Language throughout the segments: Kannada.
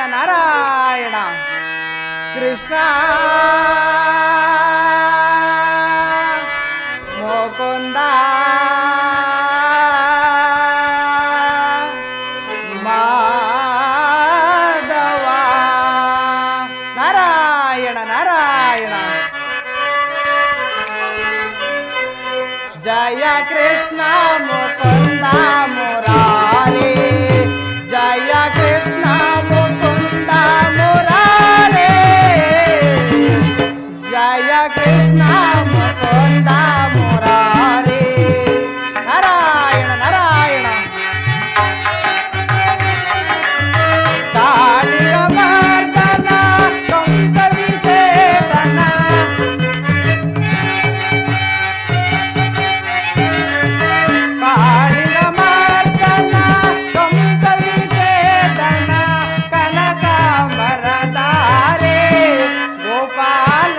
ನಾರಾಯಣ ನಾರಾಯಣ ಕೃಷ್ಣ ಮುಕುಂದ ಮಾಧವ ನಾರಾಯಣ ನಾರಾಯಣ ಜಯ ಕೃಷ್ಣ ಮುಕುಂದ ಮುರಾರಿ ಜಯ ಕೃಷ್ಣ ಮುಕುಂದ ಮುರಾರಿ ಜಯ ಕೃಷ್ಣ ಮುಕುಂದ ಮುರಾರಿ ನಾರಾಯಣ ನಾರಾಯಣ ಕಾಳಿಯ ಮರ್ದನ ಕಂಸ ವಿಜೇತನ ಕಾಳಿಯ ಮರ್ದನ ಕಂಸ ವಿಜೇತನ ಕನಕಾಂಬರಧಾರೆ ಗೋಪಾಲ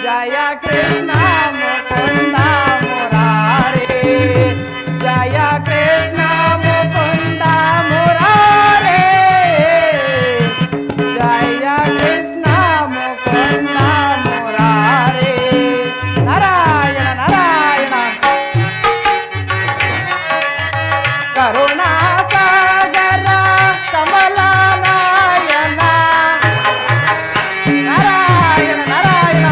ಜಯ ಕೃಷ್ಣ ಮುಕುಂದ ಮುರಾರಿ ಜಯ ಕೃಷ್ಣ ಮುಕುಂದ ಮುರಾರಿ ಜಯ ಕೃಷ್ಣ ಮುಕುಂದ ಮುರಾರಿ ನಾರಾಯಣ ನಾರಾಯಣ ಕರುಣಾ ಸಾಗರ ಕಮಲನಾಯನ ನಾರಾಯಣ ನಾರಾಯಣ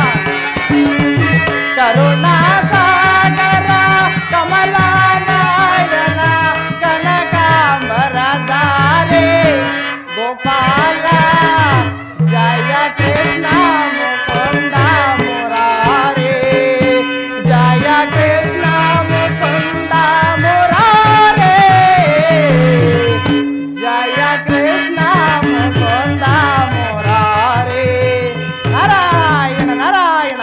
ಕರುಣಾ ಸಾಗರ ಕಮಲನಾಯನ ಕನಕಾಂಬರಧಾರೆ ಗೋಪಾಲ ಜಯ ಕೃಷ್ಣ ಮುಕುಂದ ಮುರಾರಿ ಜಯ ಕೃಷ್ಣ ಮುಕುಂದ ಮುರಾರಿ ಜಯ ಕೃಷ್ಣ ಮುಕುಂದ ಮುರಾರಿ ನಾರಾಯಣ ನಾರಾಯಣ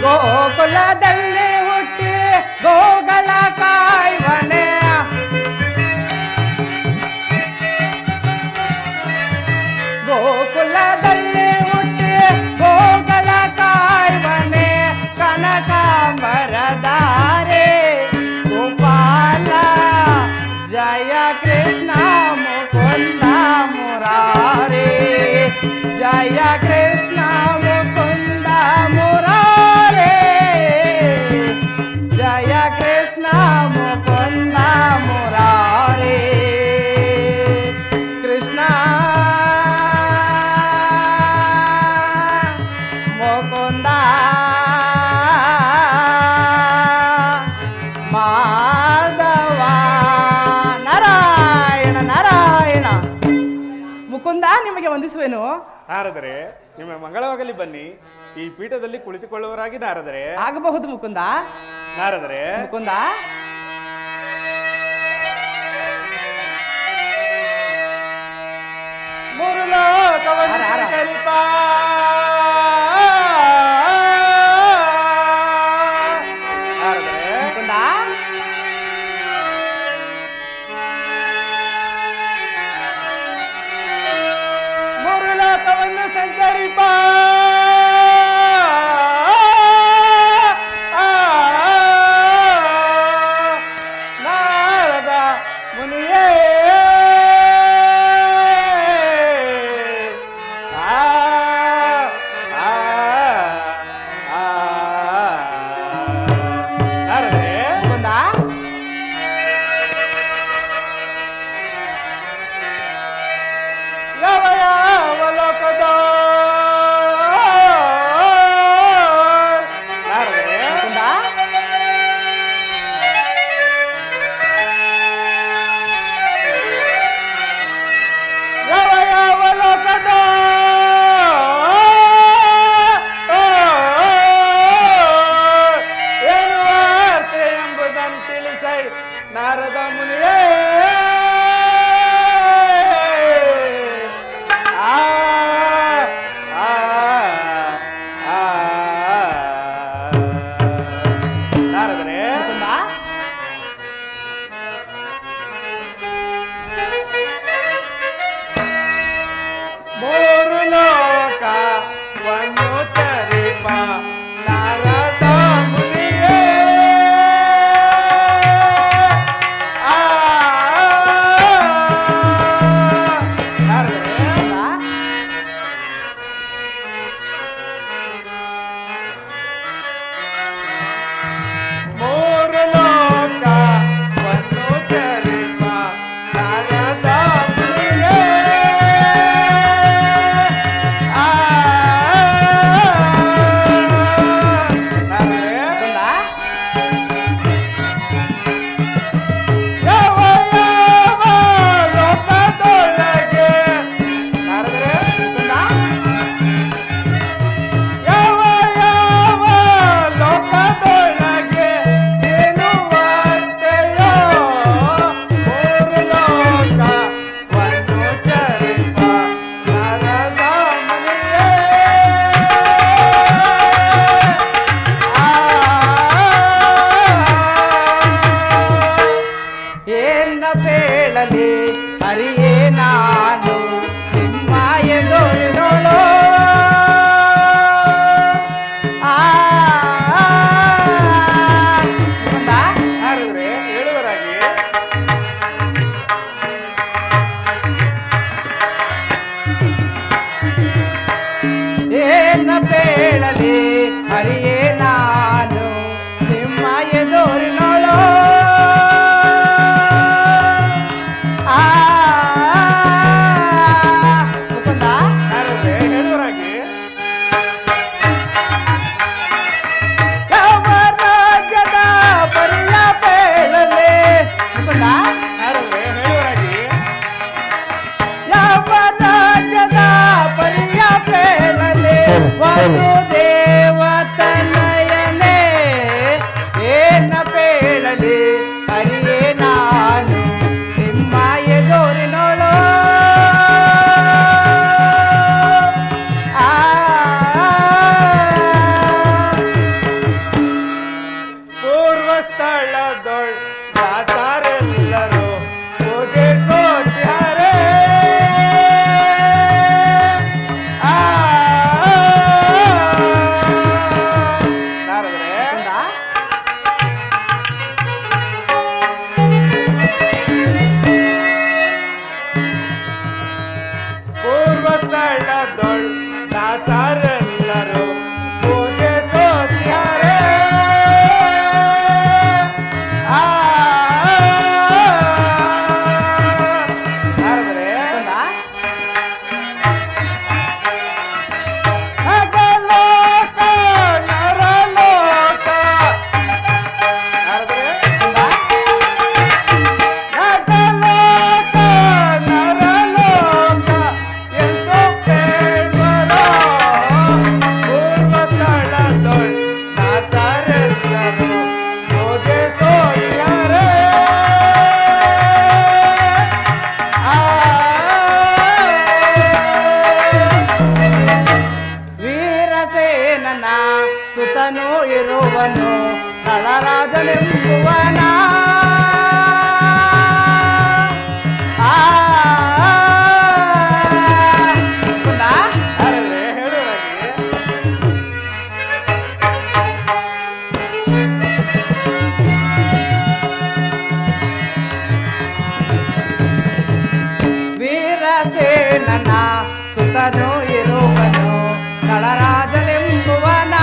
ಗೋಕುಲದಲ್ಲಿ ಹುಟ್ಟಿ ಗೋಗಳ ಕಾಯ್ವನೆ ಗೋಕುಲದಲ್ಲಿ ಹುಟ್ಟಿ ಗೋಗಳ ಕಾಯ್ವನೆ ಕನಕಾಂಬರಧಾರೆ ಗೋಪಾಲ ಜಯ ಕೃಷ್ಣ ಮುಕುಂದ ಮುರಾರಿ ಜಯ ಕೃಷ್ಣ ಮುಕುಂದ ಮುರಾರಿ ಜಯ ಕೃಷ್ಣ ಮುಕುಂದ ಮುರಾರಿ ಕೃಷ್ಣ ಮುಕುಂದ ಮಾಧವ ನಾರಾಯಣ ನಾರಾಯಣ ಮುಕುಂದ ನಿಮಗೆ ವಂದಿಸುವೆನು ನಾರದರೆ ನಿಮ್ಮ ಮಂಗಳವಾಗಲಿ ಬನ್ನಿ ಈ ಪೀಠದಲ್ಲಿ ಕುಳಿತುಕೊಳ್ಳುವರಾಗಿ ನಾರದರೆ ಆಗಬಹುದು ಮುಕುಂದ ನಾರದರೆ ಮುಕುಂದ ಮೂರು ಲೋಕವನ್ನು ಹರ, ಹರ. ಸಂಚರಿಪ ನಾರದರೆ ಮುಕುಂದ ಮೂರು ಲೋಕವನ್ನು ಸಂಚರಿಪ ನಾರದ ಮುನಿಯೇ ನಾರದರೆ ಮುಕುಂದ ಯಾವ ಯಾವ ಲೋಕದ ನಾರದರೆ ಮುಕುಂದ ಯಾವ ಯಾವ ಲೋಕದ ಏನು ವಾರ್ತೆ ಎಂಬುದನ್ನು ತಿಳಿಸೈ ನಾರದ ಮುನಿಯೇ ಆ ಆ ಆ ನಾರದರೆ ಮುಕುಂದ ಮೂರು ಲೋಕ ವನ್ನು ಚರಿಪ ನಾರದ ಮುನಿಯೇ ಆ ಬೇಡಲಿ ಹರಿಯೇ ನಾನು ನಿಮ್ಮ ಎದುರಿನೋಳು ನಾರದ್ರೆ ಹೇಳುವರಾಗಿ ಏನ ಬೇಡಲಿ ಹರಿಯೇ ನಾನು ನಿಮ್ಮ ಎದುರಿನೋಳು ಮುಕುಂದ ನಾರದ್ರೆ ಹೇಳುವರಾಗಿ ಯಾವ ರಾಜ್ಯದ ಪರಿಯ ಬೇಡಲಿ ಮುಕುಂದ ನಾರದ್ರೆ ಹೇಳುವರಾಗಿ ಯಾವ ರಾಜ್ಯದ ಪರಿಯ ಬೇಡಲಿ ವಸುದೇವತನಯನೇ ಏನ ಬೇಡಲಿ ಹರಿಯೇ ನಾನು ನಿಮ್ಮ ಎದುರಿನೋಳು ಪೂರ್ವ ಸ್ಥಳದೊಳ್ ದಾಸರೆಲ್ಲರೂ ಪೂಜೆ ಸೋತ್ಯಾರೆ ನಾರದ್ರೆ ಪೂರ್ವ ಸ್ಥಳದೊಳ್ ದಾಸರೆಲ್ಲರೂ ಪೂಜೆ ಸೋತ್ಯಾರೆ ನಾರದ್ರೆ ಅಗಲೋಕ ನರಲೋಕ ನಾರದ್ರೆ ಅಗಲೋಕ ನರಲೋಕ ಎಂದು ಬೇಡ್ವರೋ ಪೂರ್ವ ಸ್ಥಳದೊಳ್ ದಾಸರೆಲ್ಲರೂ ಪೂಜೆ ಸೋತ್ಯಾರೆ ವೀರಸೇನನ ಸುತನು ಇರುವನು ನಳರಾಜನೆಂಬುವನ ಮುಕುಂದ ನಾರದ್ರೆ ಹೇಳುವರಾಗಿ ವೀರಸೇನನ ಸುತನು ಇರುವನು ನಳರಾಜನೆಂಬುವನ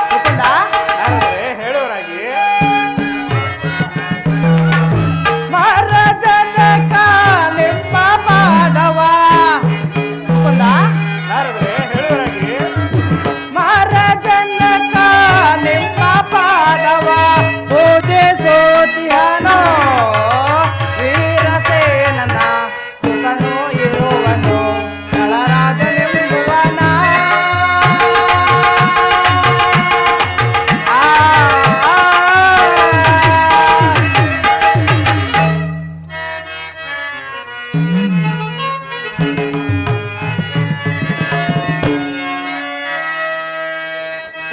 ಮುಕುಂದ ನಾರದ್ರೆ ಹೇಳುವರಾಗಿ ಮಹಾರಾಜನಕ ನಿಮ್ಮ ಪಾದವ ಮುಕುಂದ ನಾರದ್ರೆ ಹೇಳುವರಾಗಿ ಮಹಾರಾಜನಕ ನಿಮ್ಮ ಪಾದವ ಪೂಜೆ ಸೋತಿಹನೋ ವೀರಸೇನನ ಸುತನು ಇರುವನು ನಳರಾಜನೆಂಬುವನ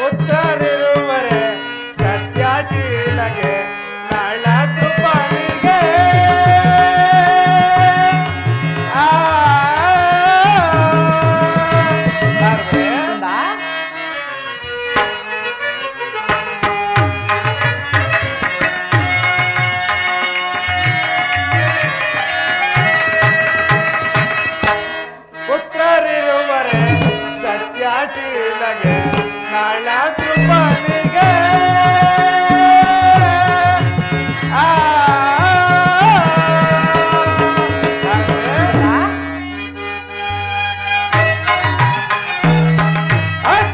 ಪುತ್ರರಿರುವರೆ ಸತ್ಯಶೀಲಗೆ ನಳ ಕೃಪನಿಗೆ ನಾರದ್ರೆ ಮುಕುಂದ ಪುತ್ರರಿರುವರೆ ಸತ್ಯಶೀಲಗೆ ನಳ ಕೃಪನಿಗೆ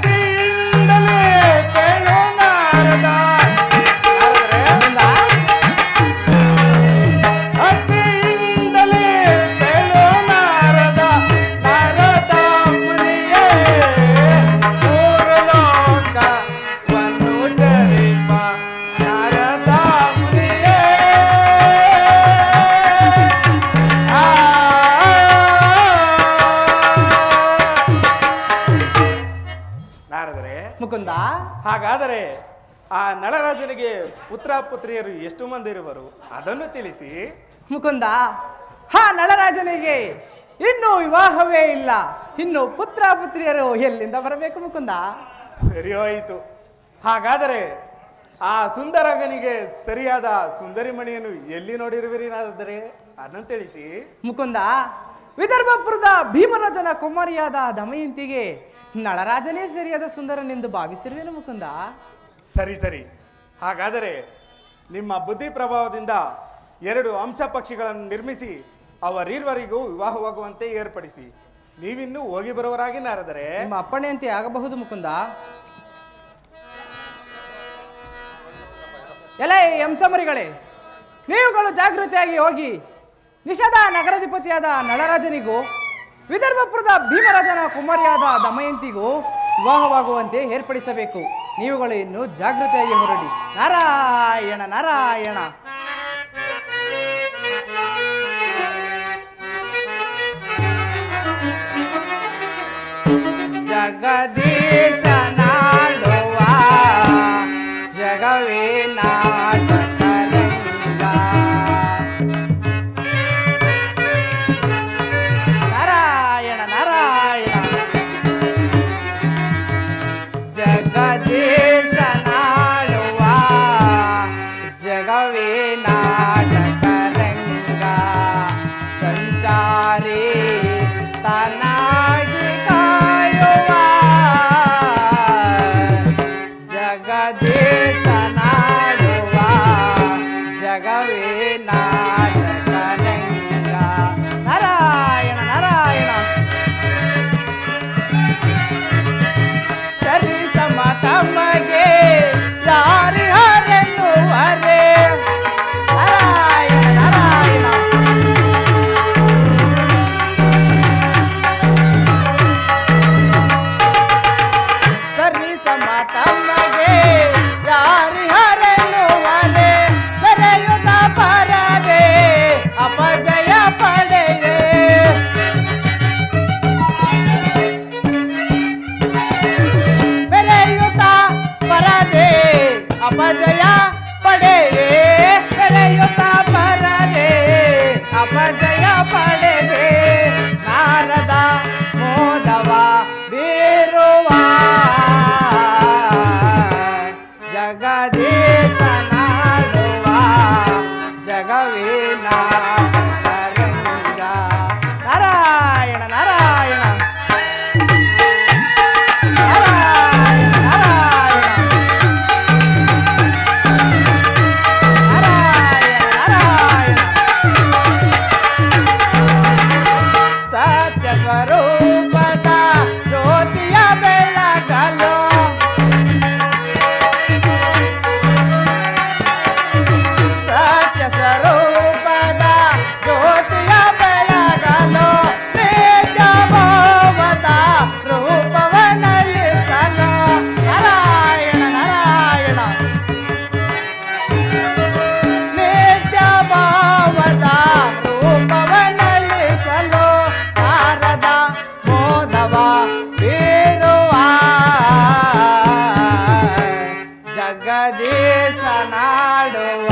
ಅತಿಯಿಂದಲೇ ಬೇಳು ನಾರದ ನಾರದ್ರೆ ಅತಿಯಿಂದಲೇ ಬೇಳು ನಾರದ ನಾರದ ಮುನಿಯೇ ಮೂರು ಲೋಕವನ್ನು ಜರಿಪ ನಾರದ ಮುನಿಯೇ ನಾರದರೆ ಮುಕುಂದ ಹಾಗಾದರೆ ಆ ನಳರಾಜನಿಗೆ ಪುತ್ರ ಪುತ್ರಿಯರು ಎಷ್ಟು ಮಂದಿ ಇರುವರು ಅದನ್ನು ತಿಳಿಸಿ. ಮುಕುಂದ, ಹಾ ನಳರಾಜನಿಗೆ ಇನ್ನೂ ವಿವಾಹವೇ ಇಲ್ಲ, ಇನ್ನು ಪುತ್ರ ಪುತ್ರಿಯರು ಎಲ್ಲಿಂದ ಬರಬೇಕು ಮುಕುಂದ? ಸರಿ ಹೋಯಿತು. ಹಾಗಾದರೆ ಆ ಸುಂದರಂಗನಿಗೆ ಸರಿಯಾದ ಸುಂದರಿ ಮಣಿಯನ್ನು ಎಲ್ಲಿ ನೋಡಿರುವಿರಿನಾದರೆ ಅದನ್ನು ತಿಳಿಸಿ. ಮುಕುಂದ, ವಿದರ್ಭಪುರದ ಭೀಮರಾಜನ ಕುಮಾರಿಯಾದ ದಮಯಂತಿಗೆ ನಳರಾಜನೇ ಸರಿಯಾದ ಸುಂದರನೆಂದು ಭಾವಿಸಿರುವೆನು ಮುಕುಂದ. ಸರಿ ಸರಿ. ಹಾಗಾದರೆ ನಿಮ್ಮ ಬುದ್ಧಿ ಪ್ರಭಾವದಿಂದ 2 ಅಂಶ ಪಕ್ಷಿಗಳನ್ನು ನಿರ್ಮಿಸಿ ಅವರಿರುವರಿಗೂ ವಿವಾಹವಾಗುವಂತೆ ಏರ್ಪಡಿಸಿ. ನೀವಿನ್ನೂ ಹೋಗಿ ಬರುವರಾಗಿ ನಾರದರೆ ನಿಮ್ಮ ಅಪ್ಪಣೆಯಂತೆ ಆಗಬಹುದು ಮುಕುಂದ. ಎಲೆ ಹಂಸಮರಿಗಳೇ, ನೀವುಗಳು ಜಾಗೃತಿಯಾಗಿ ಹೋಗಿ ನಿಷಾದ ನಗರಾಧಿಪತಿಯಾದ ನಳರಾಜನಿಗೂ ವಿದರ್ಭಪುರದ ಭೀಮರಾಜನ ಕುಮಾರಿಯಾದ ದಮಯಂತಿಗೂ ವಿವಾಹವಾಗುವಂತೆ ಏರ್ಪಡಿಸಬೇಕು. ನೀವುಗಳು ಇನ್ನು ಜಾಗೃತಿಯಾಗಿ ಹೊರಡಿ. ನಾರಾಯಣ ನಾರಾಯಣ. ಜಗದೀಶ ನಾಡುವ ಜಗವೇ ನಾಟಕರಂಗ. ನಾರಾಯಣ ನಾರಾಯಣ. ಜಗದೀಶ ನಾಡುವ ಜಗವೇ ನಾಟಕರಂಗ. ಸಂಚಾರಿ ತನಾಗಿ ಕಾಯುವ ಜಗದೀಶ ನಾಡುವ ಜಗವೇ ನಾಟಕರಂಗ. ನಾರಾಯಣ ನಾರಾಯಣ. ಸರಿ ಸಮ ತಮಗೆ ಯಾರಿಹರೆನ್ನುವರೆ. ನಾರಾಯಣ ನಾರಾಯಣ. ಸರಿ ಸಮ ತಮಗೆ ಯಾರಿಹರೆನ್ನುವರೆ. ಬೆರೆಯುತ್ತ ಬರದೆ ಅಪಜಯ ಪಡೆಯೇ. ಬೆರೆಯುತ್ತ ಬರದೆ ಅಪಜಯ ಪಡೆಯೇ. ಬೆರೆಯುತ್ತ ಬರದೆ ಅಪಜಯ ಪಡೆದೆ. ನಾರದ ಮೋದವ ಬೀರುವ ಜಗದೀಶ ನಾಡುವ ಜಗವೇ ನಾಟಕರಂಗ. ನಾರಾಯಣ ನಾರಾಯಣ. ನಾರಾಯಣ ನಾರಾಯಣ. ನಾರಾಯಣ ನಾರಾಯಣ. ಸತ್ಯ ಸ್ವರೂಪದ ಜ್ಯೋತಿಯ ಬೆಳಗಲು. ಸತ್ಯ ಸ್ವರೂಪದ ಜ್ಯೋತಿಯ ಬೆಳಗಲು. ನಿತ್ಯ ಭಾವದ ರೂಪವನ್ನಳಿಸಲು. ನಾರಾಯಣ ನಾರಾಯಣ. ನಿತ್ಯ ಭಾವದ ರೂಪವನ್ನಳಿಸಲು. ನಾರದ ಮೋದವ ಬೀರುವ ಜಗದೀಶ ನಾಡುವ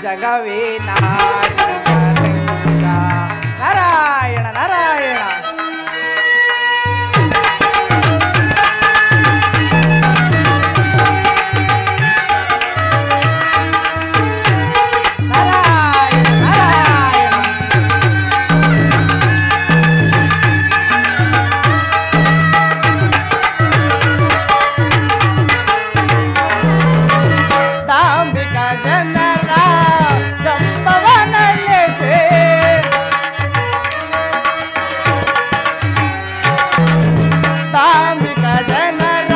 ಜಗವೇ ನಾಟಕರಂಗ. ನಾರಾಯಣ ನಾರಾಯಣ. ನಾರಾಯಣ ನಾರಾಯಣ. ದಾಂಬಿಕ ಜನರ ಜಂಬವನಳಿಸಿ. ಧಾರ್ಮಿಕ ಜನರ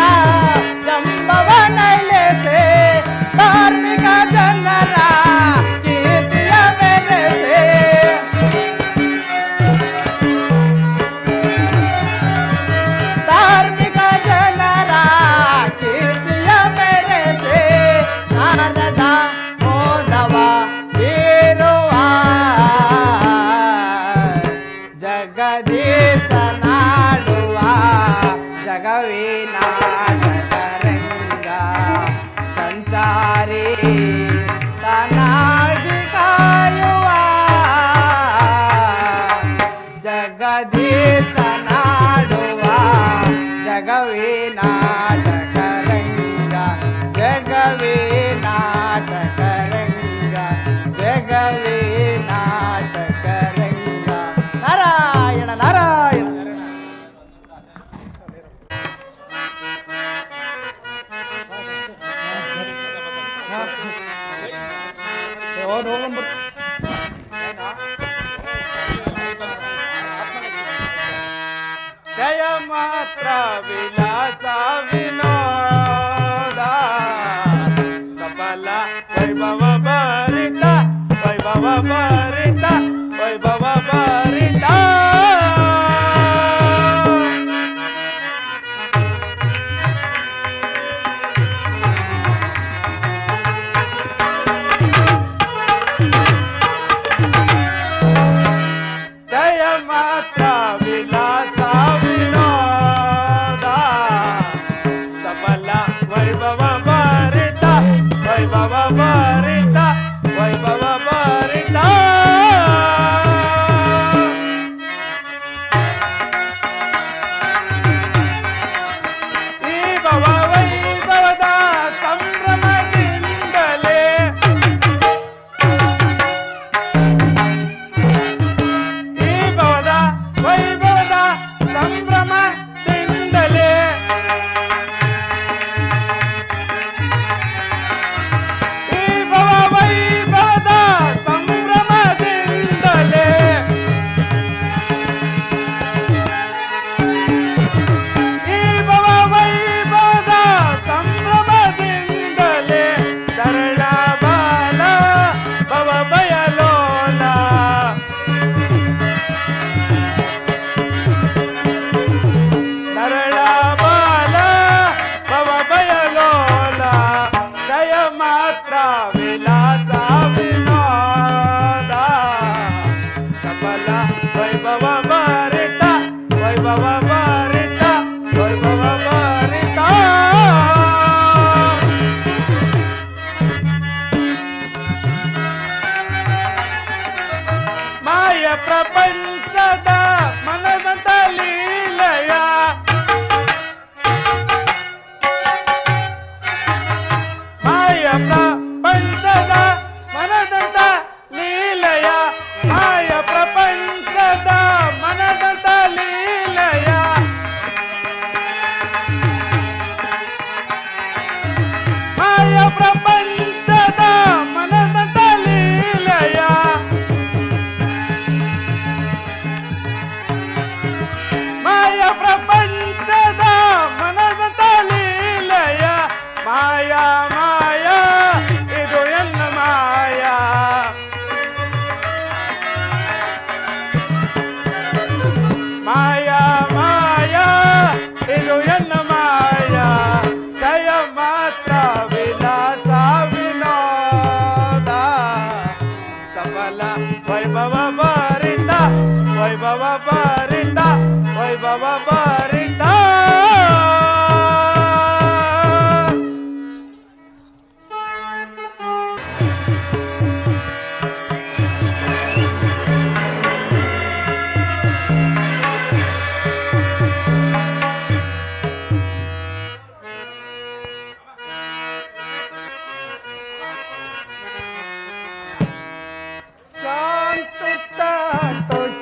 ಜಂಬವನಳಿಸಿ. ಧಾರ್ಮಿಕ ಜನರ ಕೀರ್ತಿಯ ಮೆರೆಸಿ. ಧಾರ್ಮಿಕ ಜನರ ಕೀರ್ತಿಯ ಮೆರೆಸಿ. ನಾರದ ಮೋದವ ಬೀರುವ ಜಗದೀಶ ನಾಡುವ ಜಗವೇ ನಾಟಕರಂಗ. ಜಗವೇ ನಾಟಕ ರಂಗ ಜಗವೇ ನಾಟಕ ರಂಗ ಜಗವೇ ನಾಟಕ ರಂಗ. ನಾರಾಯಣ ನಾರಾಯಣ. ಜಯ ಮಾತ್ರ ವಿಲಾಸ ವಿನೋದ ಸಫಲ ವೈಭವ ಭರಿತ ವೈಭವ ಭರಿತ ವೈಭವ ಭರಿತ. ಜಯ ಮಾತ್ರ ವಿಲಾಸ ವಿನೋದ ಸಫಲ ವೈಭವ ಭರಿತ ವೈಭವ ಭರಿತ ವೈಭವ ಭರಿತ. ಈ ಭವ ವೈಭವದ ಸಂಭ್ರಮದಿಂದಲೇ ಈ ಭವದ ವೈಭವದ ಸಂಭ್ರಮದಿಂದಲೇ ಈ ಭವ ವೈಭವದ ಸಂಭ್ರಮದಿಂದಲೇ ಈ ಭವ ವೈಭವದ ಸಂಭ್ರಮದಿಂದಲೇ ಸರಳ ಬಾಲ ಭವ ಬಯಲೋಲ ನರಳ ಬಾಲ ಭವ ಬಯಲೋಲ. ಜಯ ಮಾತ್ರ ವಿಲಾಸ ವಿನೋದ ಸಫಲ ವೈಭವ ಭರಿತ ವೈಭವ ಭರಿತ ವೈಭವ ಭರಿತ. ಮಾಯ ಪ್ರಪಂಚದ ಮನದಂತ ಲೀಲೆಯ ಮಾಯ ಪ್ರಪಂಚದ ಮನದಂತ ಲೀಲೆಯ ಮಾಯ ಪ್ರಪಂಚದ ಮನದಂತ ಲೀಲೆಯ ಮಾಯ ಪ್ರಪಂಚದ ಮನದಂತ ಲೀಲೆಯ ಮಾಯ ಪ್ರಪಂಚದ ಮನದಂತ ಲೀಲೆಯ ಮಾಯ ಮಾಯ ಇದು ಎನ್ನ ಮಾಯ ಮಾಯ ಮಾಯ ಇದು ಎನ್ನ ಮಾಯ. ಜಯ ಮಾತ್ರ ವಿಲಾಸ ವಿನೋದ ಸಫಲ ವೈಭವ ಭರಿತ ವೈಭವ ಭರಿತ ವೈಭವ ಭರಿತ.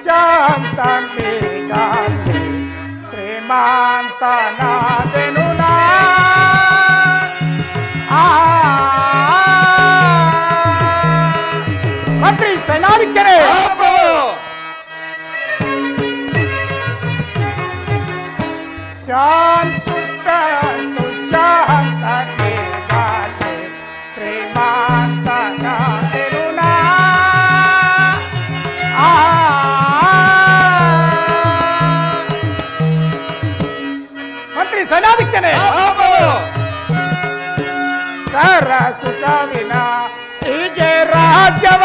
ಶಾಂತ ಮೇಘಾಂತಿ ಶ್ರೀಮಂತನಾದೆನು ನಾ. ಮಂತ್ರಿ ಸೇನಾಧಿಕ್ಯರೇ ಶಾಂತ ಶಾಂತ ಮೇಘಾಂತಿ ಶ್ರೀಮಂತನಾದೆನು ನಾ. ಮಂತ್ರಿ ಸೇನಾಧಿಕ್ಯನೇ ಸರಸುತವಿನ ಹೀಗೆ ರಾಜ್ಯವ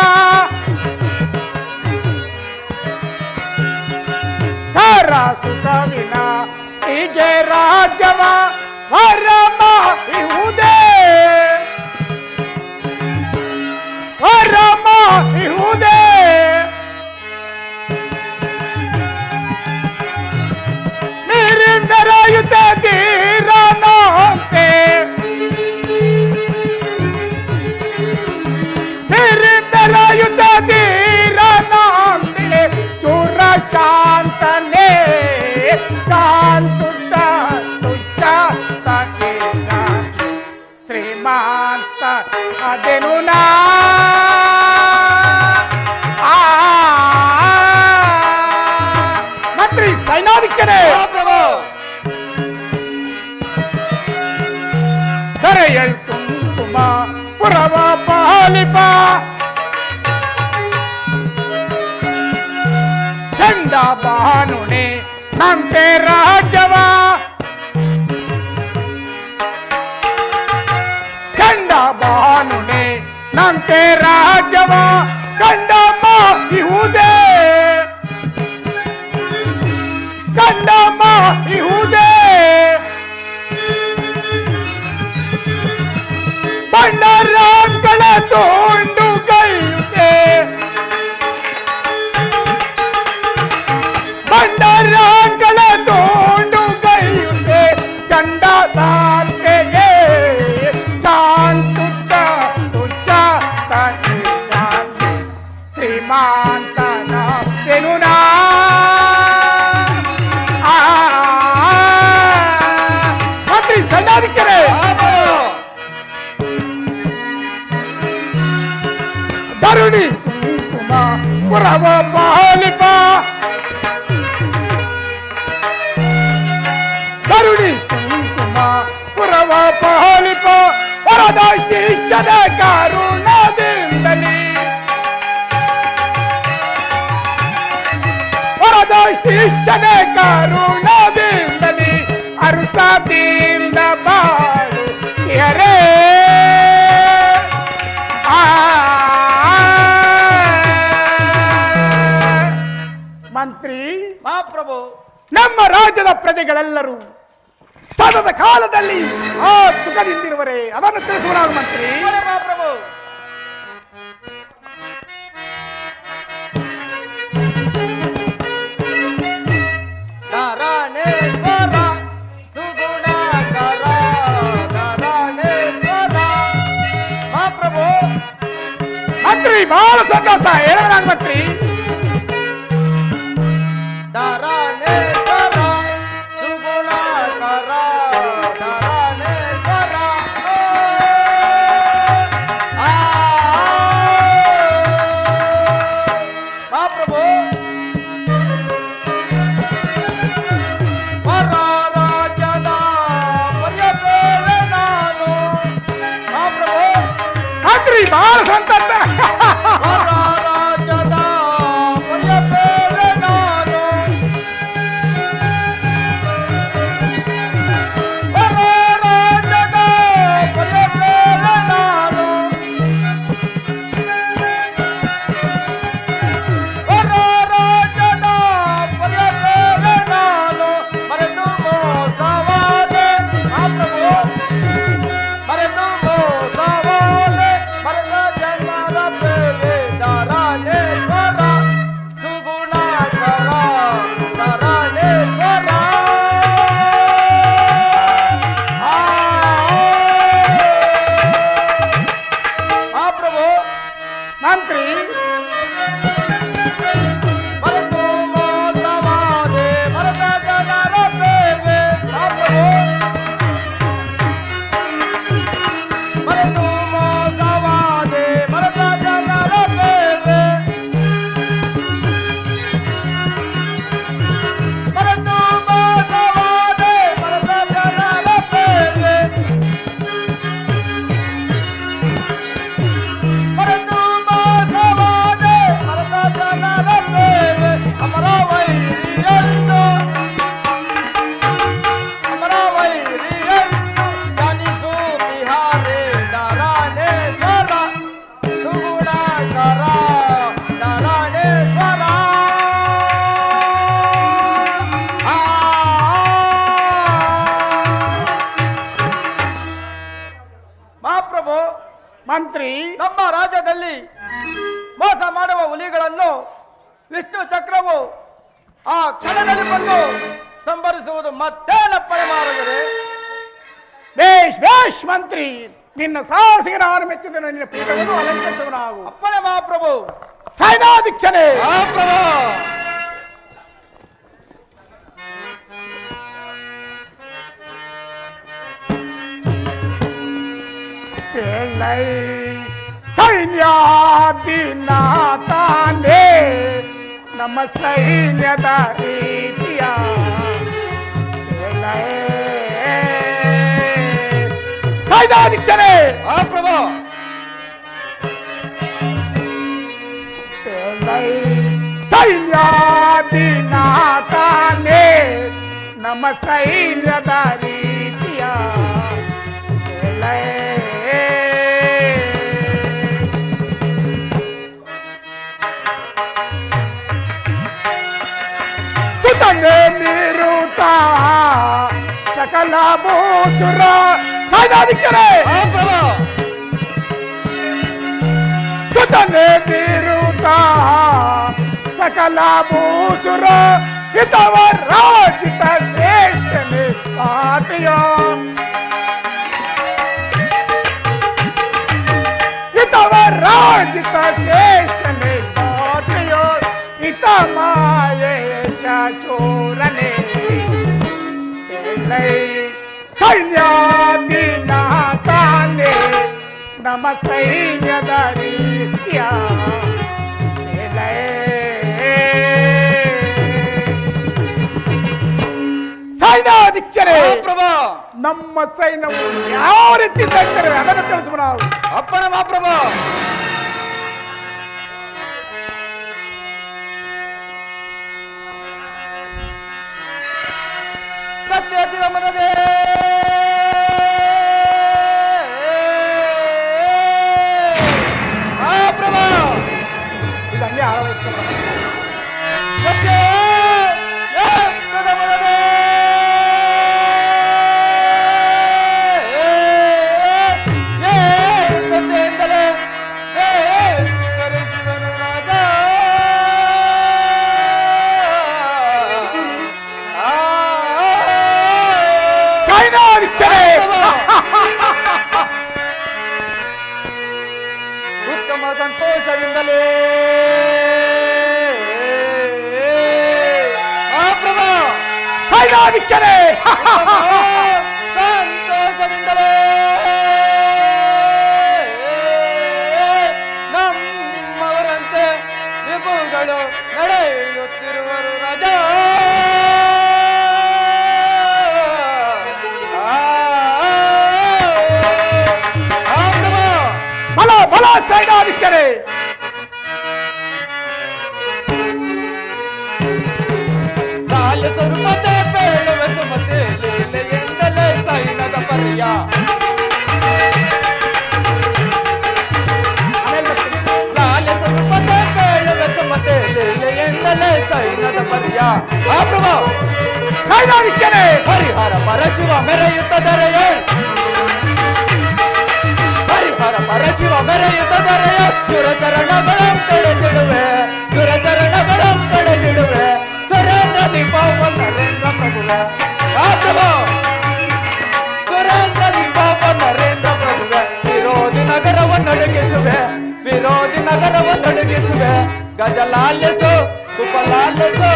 ಸರಸುತವಿನ ಹೀಗೆ ರಾಜ್ಯವ ವರಮ ಇಹುದೇ ವರಮ ಇಹುದೇ. ನೀರಿಂದರಾಯುತ್ತೆ ಅರೆಯಳ್ ಕುಂಕುಮ ಪುರವ ಪಾಲಿಪ ಚಂದ ಬಾನುಣೆ ನಂತೆ ರಾಜವ ಚಂದ ಬಾನುಣೆ ನಂತೆ ರಾಜವ ಕಂಡಮ್ಮ ಇಹುದೇ ಕಂಡಮ್ಮ ಇಹುದೇ ಬಂಡರಾಂಗಳ ತೋಂಡು ಕೈಯುತ್ತೆ ಬಂಡರಾಂಗಳ ತೋಂಡು ಕೈಯುತ್ತೆ ಚಂಡದಾಂತೆಯೇ ಚಾಂತುತ್ತ ತುಚ್ಚ ಶ್ರೀಮಾಂತನ ತೆನುನಾ ಮಂತ್ರಿ ಸಣ್ಣಾಧಿಕಾರಿ ಧರಣಿ ಕುಂಕುಮ ಪುರವ ಪಾಲಿಪ ಧರಣಿ ಕುಂಕುಮ ಪುರವ ಪಾಲಿಪ ವರದ ಶಿಷ್ಯದ ಕರುಣದಿಂದಲೇ ವರದ ಶಿಷ್ಯದ ಕರುಣದಿಂದಲೇ ಅರುಸದಿಂದ ಬಾಳು ಯರೇ ಮಂತ್ರಿ ಮಹಾಪ್ರಭು, ನಮ್ಮ ರಾಜ್ಯದ ಪ್ರಜೆಗಳೆಲ್ಲರೂ ಸದದ ಕಾಲದಲ್ಲಿ ಆ ಸುಖದಿಂದಿರುವರೆ ಅದನ್ನು ತಿಳಿಸುವ ಮಂತ್ರಿ. ಮಹಾಪ್ರಭು, ಧರಣೇಶ್ವರ ಸುಗುಣಕರ ಧರಣೇಶ್ವರ ಮಹಾಪ್ರಭು. ಮಂತ್ರಿ ಬಹಳ ಸಂತೋಷ ಹೇಳೋಣ ಮಂತ್ರಿ. ಧರಣೇಶ್ವರ ಸುಗುಣಕರ ಧರಣೇಶ್ವರ ಮಹಾಪ್ರಭು, ಪರ ರಾಜ್ಯದ ಪರ್ಯಪೇವೆ ನಾನು ಮಹಾಪ್ರಭು. ಮಂತ್ರಿ ಬಹಳ ಸಂತೋಷ. ಪರ ರಾಜ್ಯದ ಪರ್ಯಪೇವೆ ನಾನು ಪರ ರಾಜ್ಯದ ಪರ್ಯಪೇವೆ ನಾನು ಪರ ರಾಜ್ಯದ ಪರ್ಯಪೇವೆ ನಾನು ಮರೆತು ಮೋಸವಾದೆ ಮಹಾಪ್ರಭು ಮರೆತು ಮೋಸವಾದೆ ಮರೆತ ಜನರ ಪೇವೆ ಧರಣೇಶ್ವರ ಸುಗುಣಕರ ಧರಣೇಶ್ವರ ಮಹಾಪ್ರಭು ಮಂತ್ರಿ ಮರೆತು ಮೋಸವಾದೆ ಮರೆತ ಜನರ ಪೇವೆ ಮಹಾಪ್ರಭು ಮರೆತು ಮೋಸವಾದೆ ಮರೆತ ಜನರ ಪೇವೆ ಮರೆತು ಮೋಸವಾದೆ ಮರೆತ ಜನರ ಪೇವೆ ಮರೆತು ಮೋಸವಾದೆ ಮರೆತ ಜನರ ಪೇವೆ ಅಮರ ವೈರಿಯನ್ನು ಧ್ಯಾನಿಸು ಬಿಹಾರೇ ಧರಣೇಶ್ವರ ಸುಗುಣಕರ ಧರಣೇಶ್ವರ ಮಹಾಪ್ರಭು, ಮಂತ್ರಿ ನಮ್ಮ ರಾಜ್ಯದಲ್ಲಿ ಮೋಸ ಮಾಡುವ ಹುಲಿಗಳನ್ನು ವಿಷ್ಣು ಚಕ್ರವು ಆ ಕ್ಷಣದಲ್ಲಿ ಬಂದು ಸಂಭರಿಸುವುದು ಮತ್ತೇನಪ್ಪಣೆ ಮಾಡಿದರೆ ಬೇಷ್ ಬೇಷ್ ಮಂತ್ರಿ ನಿನ್ನ ಸಾಹಸಿಗರ ಮೆಚ್ಚಿದ ನಿನ್ನ ಪೀಠವನ್ನು ಅಲಂಕರಿಸುವ ನಾವು ಅಪ್ಪಣೆ ಮಹಾಪ್ರಭು. ಸೈನಾಧೀಕ್ಷಣೆ ಎಳ್ಳೈ ಸೈನ್ಯಾಧಿನಾಥನೇ ನಮ್ಮ ಸೈನ್ಯದ ರೀತಿಯ ಸೈನ್ಯಾಧೀಕ್ಷರೇ ಆ ಪ್ರಭು ಸೈನ್ಯಾಧಿನಾಥನೇ ನಮ್ಮ ಸೈನ್ಯದ ರೀತಿಯ ಸುತನೆ ನಿರುತ ಸಕಲ ಭೂಸುರ ಸೈನ್ಯಾಧೀಕ್ಷರೇ ಆ ಪ್ರಭು ಸುತನೆ ನಿರುತ ಸಕಲ ಭೂಸುರ ಹಿತವ ರಾಜಿತ ಶ್ರೇಷ್ಠನೇ ಪಾತಿಯ ಹಿತವ ರಾಜಿತ ಶ್ರೇಷ್ಠನೇ ಪಾತಿಯ ಹಿತ ಮಾಯೇ ಚೋರನೇ ಸೈನ್ಯಾಧಿನಾಥನೇ ನಮ್ಮ ಸೈನ್ಯದ ರೀತಿಯ ಸೈನ್ಯಾಧೀಕ್ಷರೇ ಆ ಪ್ರಭು ನಮ್ಮ ಸೈನ್ಯವು ಯಾವ ರೀತಿ ಇದ್ದಾರೆ ಅದನ್ನು ತಿಳಿಸುವ ನಾವು ಅಪ್ಪಣೆ ಮಾ ಪ್ರಭು ಕತ್ತೆತ್ತಿದ ಮನದೇ ಆ ಪ್ರಭು ಇದು ಹಂಗೆ ಆಳವಾಗ್ತದೆ. ಕತ್ತೆತ್ತಿದ ಮನದೇ ಕತ್ತೆಯಿಂದಲೇ ಕರೆಸಿದನು ರಾಜ ಸೈನ್ಯಾಧೀಕ್ಷರೇ ಉತ್ತಮ ಸಂತೋಷದಿಂದಲೇ ಆ ಪ್ರಭು ಸೈನ್ಯಾಧೀಕ್ಷರೇ ಸಂತೋಷದಿಂದಲೇ ನಮ್ಮವರಂತೆ ವಿಭುಗಳು ನಡೆಯುತ್ತಿರುವರು ರಾಜ ಬಲ ಬಲ ಸೈನ್ಯಾಧೀಕ್ಷರೇ ಲಾಲ ಸ್ವರೂಪತೆ ಬೇಳುವ ಸುಮತೆ ಲೀಲೆಯಿಂದಲೇ ಸೈನದ ಪರ್ಯ ಲಾಲ ಸ್ವರೂಪತೆ ಬೇಳುವ ಸುಮತೆ ಲೀಲೆಯಿಂದಲೇ ಸೈನದ ಪರ್ಯ ಆ ಪ್ರಭು ಸೈನ್ಯಾಧೀಕ್ಷರೇ ಹರಿಹರ ಪರಶಿವ ಮೆರೆಯುತ್ತದರೆಯ ಹರಿಹರ ಪರಶಿವ ಮೆರೆಯುತ್ತದರೆಯ ದುರಚರಣಗಳಂ ಕಡೆದಿಡುವೆ ದುರಚರಣಗಳಂ ಕಡೆದಿಡುವೆ ಸುರೇಂದ್ರ ದೀಪವ ನರೇಂದ್ರ ಪ್ರಭುವೆ ಆ ಪ್ರಭು ಸುರೇಂದ್ರ ದೀಪವ ನರೇಂದ್ರ ಪ್ರಭುವೆ ವಿರೋಧಿ ನಗರವನ್ನಡಗಿಸುವೆ ವಿರೋಧಿ ನಗರವನ್ನಡಗಿಸುವೆ ಗಜಲಾಲಿಸು ಕುಪಲಾಲಿಸು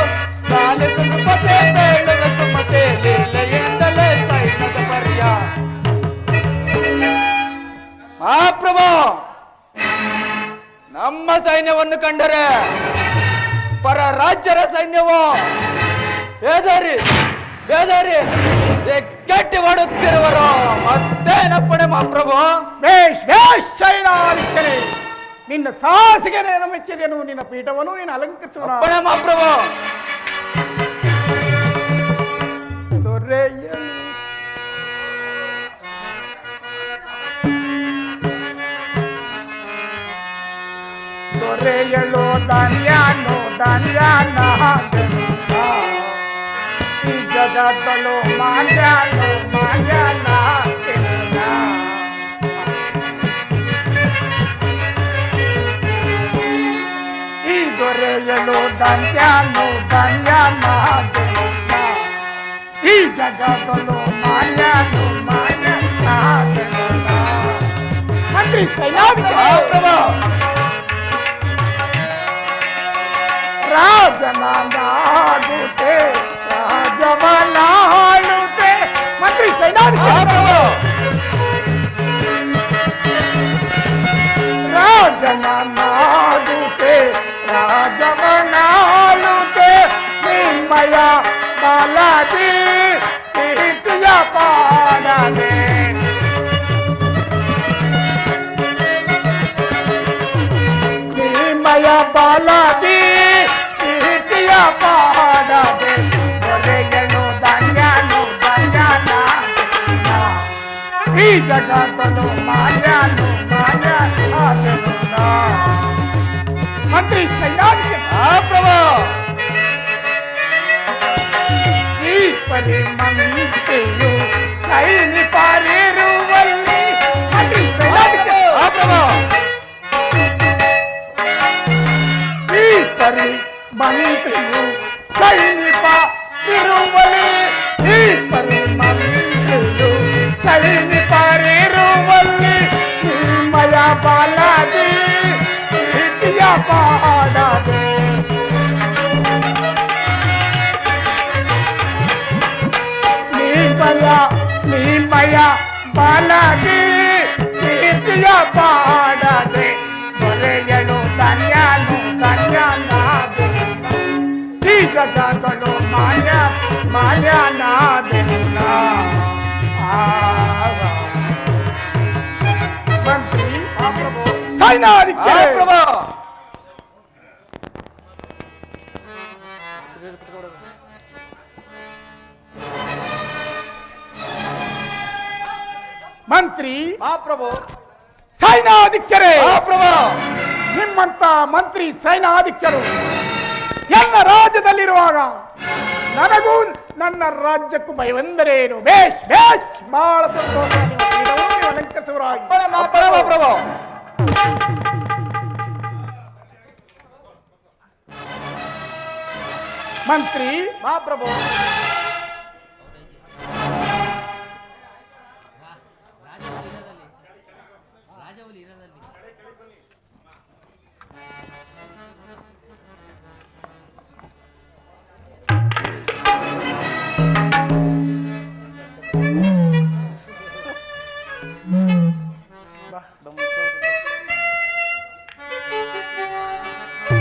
ಲಾಲಿಸು ನೃಪತೆ ಬೇಳುವ ಸುಮತೆ ಲೀಲೆಯಿಂದಲೇ ಸೈನ್ಯದ ಪರ್ಯ ಮಹಾಪ್ರಭು ನಮ್ಮ ಸೈನ್ಯವನ್ನು ಕಂಡರೆ ಪರ ರಾಜ್ಯರ ಸೈನ್ಯವು ಬೇದಾರಿ ಬೇದಾರಿ ಗಟ್ಟಿ ಮಾಡುತ್ತಿರುವರು ಮತ್ತೇನಪ್ಪಣೆ ಮಹಾಪ್ರಭು ಬೇಷ್ ಬೇಷ್ ಸೈನ್ಯಾಧೀಕ್ಷರೇ ನಿನ್ನ ಸಾಹಸಿಗೆ ನಾನು ಮೆಚ್ಚಿದೆನು ನಿನ್ನ ಪೀಠವನ್ನು ನೀನು ಅಲಂಕರಿಸುವ ಅಪ್ಪಣೆ ಮಹಾಪ್ರಭು ದೊರೆಯಲು ದೊರೆಯಲು ಧಾನ್ಯಾನು ಧಾನ್ಯಾನ ಈ ಜಗತ್ತಲು ಮಾನ್ಯಾನು ಮಾನ್ಯಾನ ಈ ದೊರೆಯಲು ಧಾನ್ಯಾನು ಧಾನ್ಯಾನ ಈ ಜಗತ್ತಲು ಮಾನ್ಯಾನು ಮಾನ್ಯಾನ ಮಂತ್ರಿ ಸೈನ್ಯಾಧಿಕಾರಿ ಮಹಾಪ್ರಭು ರಾಜನಾಡುತ್ತೆ ರಾಜವನಾಡುತ್ತೆ ಮಂತ್ರಿ ಸೈನ್ಯಾಧಿಕಾರಿ ರಾಜನಾಡುತ್ತೆ ರಾಜವನಾಡುತ್ತೆ ನಿಮ್ಮಯ ಬಾಲಾಜಿ ಪ್ರೀತಿಯ ಪಾಡನೆ ಈ ಜಗತ್ತಲು ಮಾನ್ಯನು ಮಾನ್ಯ ಆದೆನು ನಾ. ಮಂತ್ರಿ ಸೈನ್ಯಾಧಿಕಾರಿ ಪ್ರಭು ಈ ಪರಿ ಮಂತ್ರಿಯು ಸೈನಿಕರಿರುವಲ್ಲಿ ಮಂತ್ರಿ ಸೈನ್ಯಾಧಿಕಾರಿ ಪ್ರಭು ಈ ಪರಿ ಮಂತ್ರಿಯು ಸೈನಿಕ ಇರುವಲ್ಲಿ ಈ ಪರಿ ಮಂತ್ರಿಯು ಸೈನಿಕರಿರುವಲ್ಲಿ ನಿಮ್ಮಯ ಬಾಲದಿ ಪ್ರೀತಿಯ ಪಾಡದೆ ನಿಮ್ಮಯ ಬಾಲದಿ ಪ್ರೀತಿಯ ಪಾಡದೆ ದೊರೆಯಲು ಧನ್ಯನು ಧನ್ಯನಾದೆ ಈ ಜಗತ್ತಲು ಮಾನ್ಯ ಮಾನ್ಯನಾದೆನು ನಾ. ಮಂತ್ರಿ ಸೈನ್ಯಾಧಿಕಾರಿ ಪ್ರಭು ಮಂತ್ರಿ ಮಹಾಪ್ರಭು ಸೈನ್ಯಾಧಿಕಾರಿ ಪ್ರಭು ನಿಮ್ಮಂತ ಮಂತ್ರಿ ಸೈನ್ಯಾಧಿಕಾರು ಎಲ್ಲ ರಾಜ್ಯದಲ್ಲಿರುವಾಗ ನನಗೂ ನನ್ನ ರಾಜ್ಯಕ್ಕೂ ಭಯವೆಂದರೇನು? ಬೇಷ್ ಬೇಷ್ ಬಹಳ ಸಂತೋಷ. ನೀವು ಪೀಠವನ್ನು ಅಲಂಕರಿಸುವರಾಗಿ. ಪ್ರಭು ಪ್ರಭು ಮಂತ್ರಿ ಮಹಾಪ್ರಭು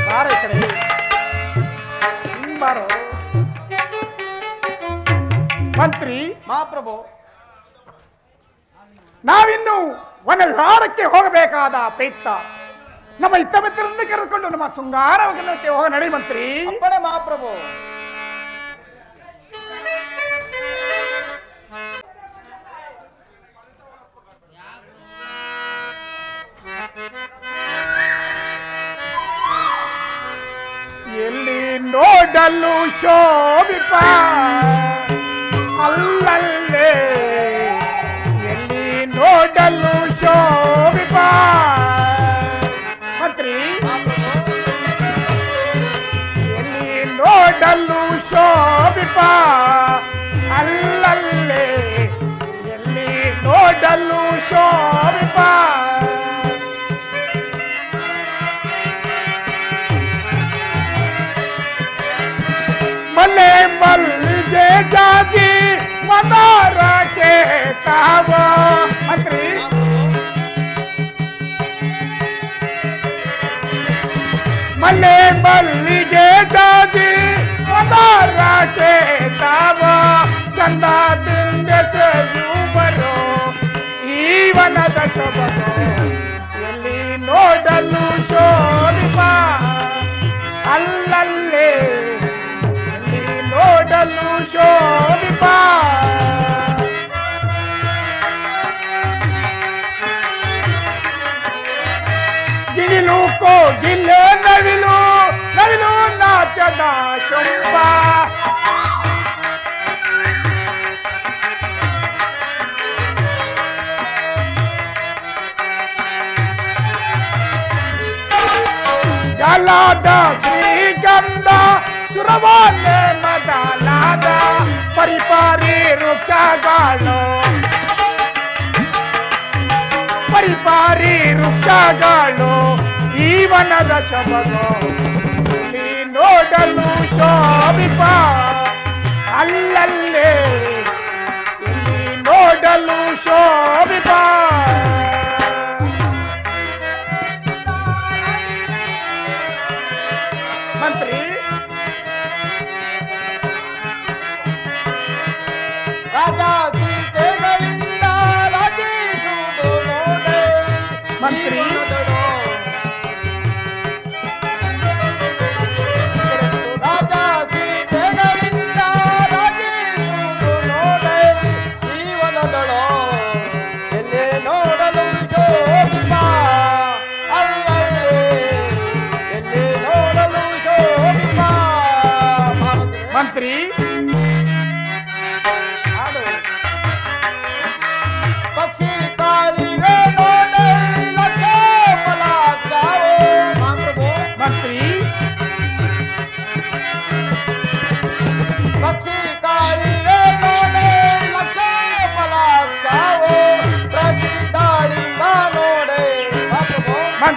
ಬಾರ ಈ ಕಡೆ ಬಾರೋ. ಮಂತ್ರಿ ಮಹಾಪ್ರಭು ನಾವಿನ್ನು ವನ ವಿಹಾರಕ್ಕೆ ಹೋಗಬೇಕಾದ ಪ್ರಯುಕ್ತ ನಮ್ಮ ಇತ್ತಮಿತ್ರರನ್ನು ಕರೆದುಕೊಂಡು ನಮ್ಮ ಶೃಂಗಾರ ವನಕ್ಕೆ ಹೋಗ ನಡಿ ಮಂತ್ರಿ. ಅಪ್ಪಣೆ ಮಹಾಪ್ರಭು. ಎಲ್ಲಿ ನೋಡಲು ಶೋಭಿಪ ಅಲ್ಲಲ್ಲೇ ಎಲ್ಲಿ ನೋಡಲು ಶೋಭಿಪ ಮಂತ್ರಿ ಎಲ್ಲಿ ನೋಡಲು ಶೋಭಿಪ ಅಲ್ಲಲ್ಲೇ ಎಲ್ಲಿ ನೋಡಲು ಶೋಭಿಪ ಮಲೆ ಮಲ್ಲಿಗೆ ಜಾಜಿ ಮದಾರ के ताव मंत्री मले मल्लिगे जाजी मदार के ताव चंदा दिन से बरो ಈವನದ ಶೋಭಗೋ ಎಲ್ಲಿ ನೋಡಲು ಶೋಭಿಪ ಅಲ್ಲಲ್ಲೇ ಎಲ್ಲಿ ನೋಡಲು ಶೋಭಿಪ ಗಿಳಿಲು ಕೋಗಿಲೆ ನವಿಲು ನವಿಲು ನಾಚದ ಶೋಭ ಜಲಾದ ಶ್ರೀಗಂಧ ಸುರವಾನೆ ಮದಲಾದ ಪರಿಪಾರಿ ವೃಕ್ಷಗಳು ಪರಿಪಾರಿ ವೃಕ್ಷಗಳು ಈ ವನದ ಶೋಭಗೋ ಇಲ್ಲಿ ನೋಡಲು ಶೋಭಿಪ ಅಲ್ಲಲ್ಲೇ ಇಲ್ಲಿ ನೋಡಲು ಶೋಭಿಪ ಮಂತ್ರಿ ರಾಜಾ ಸೀತೆಗಳಿಂದ ರಾಜಿಸುವುದು ನೋಡೆ ಮಂತ್ರಿ ರಾಜಾ ಸೀತೆಗಳಿಂದ ರಾಜಿಸುವುದು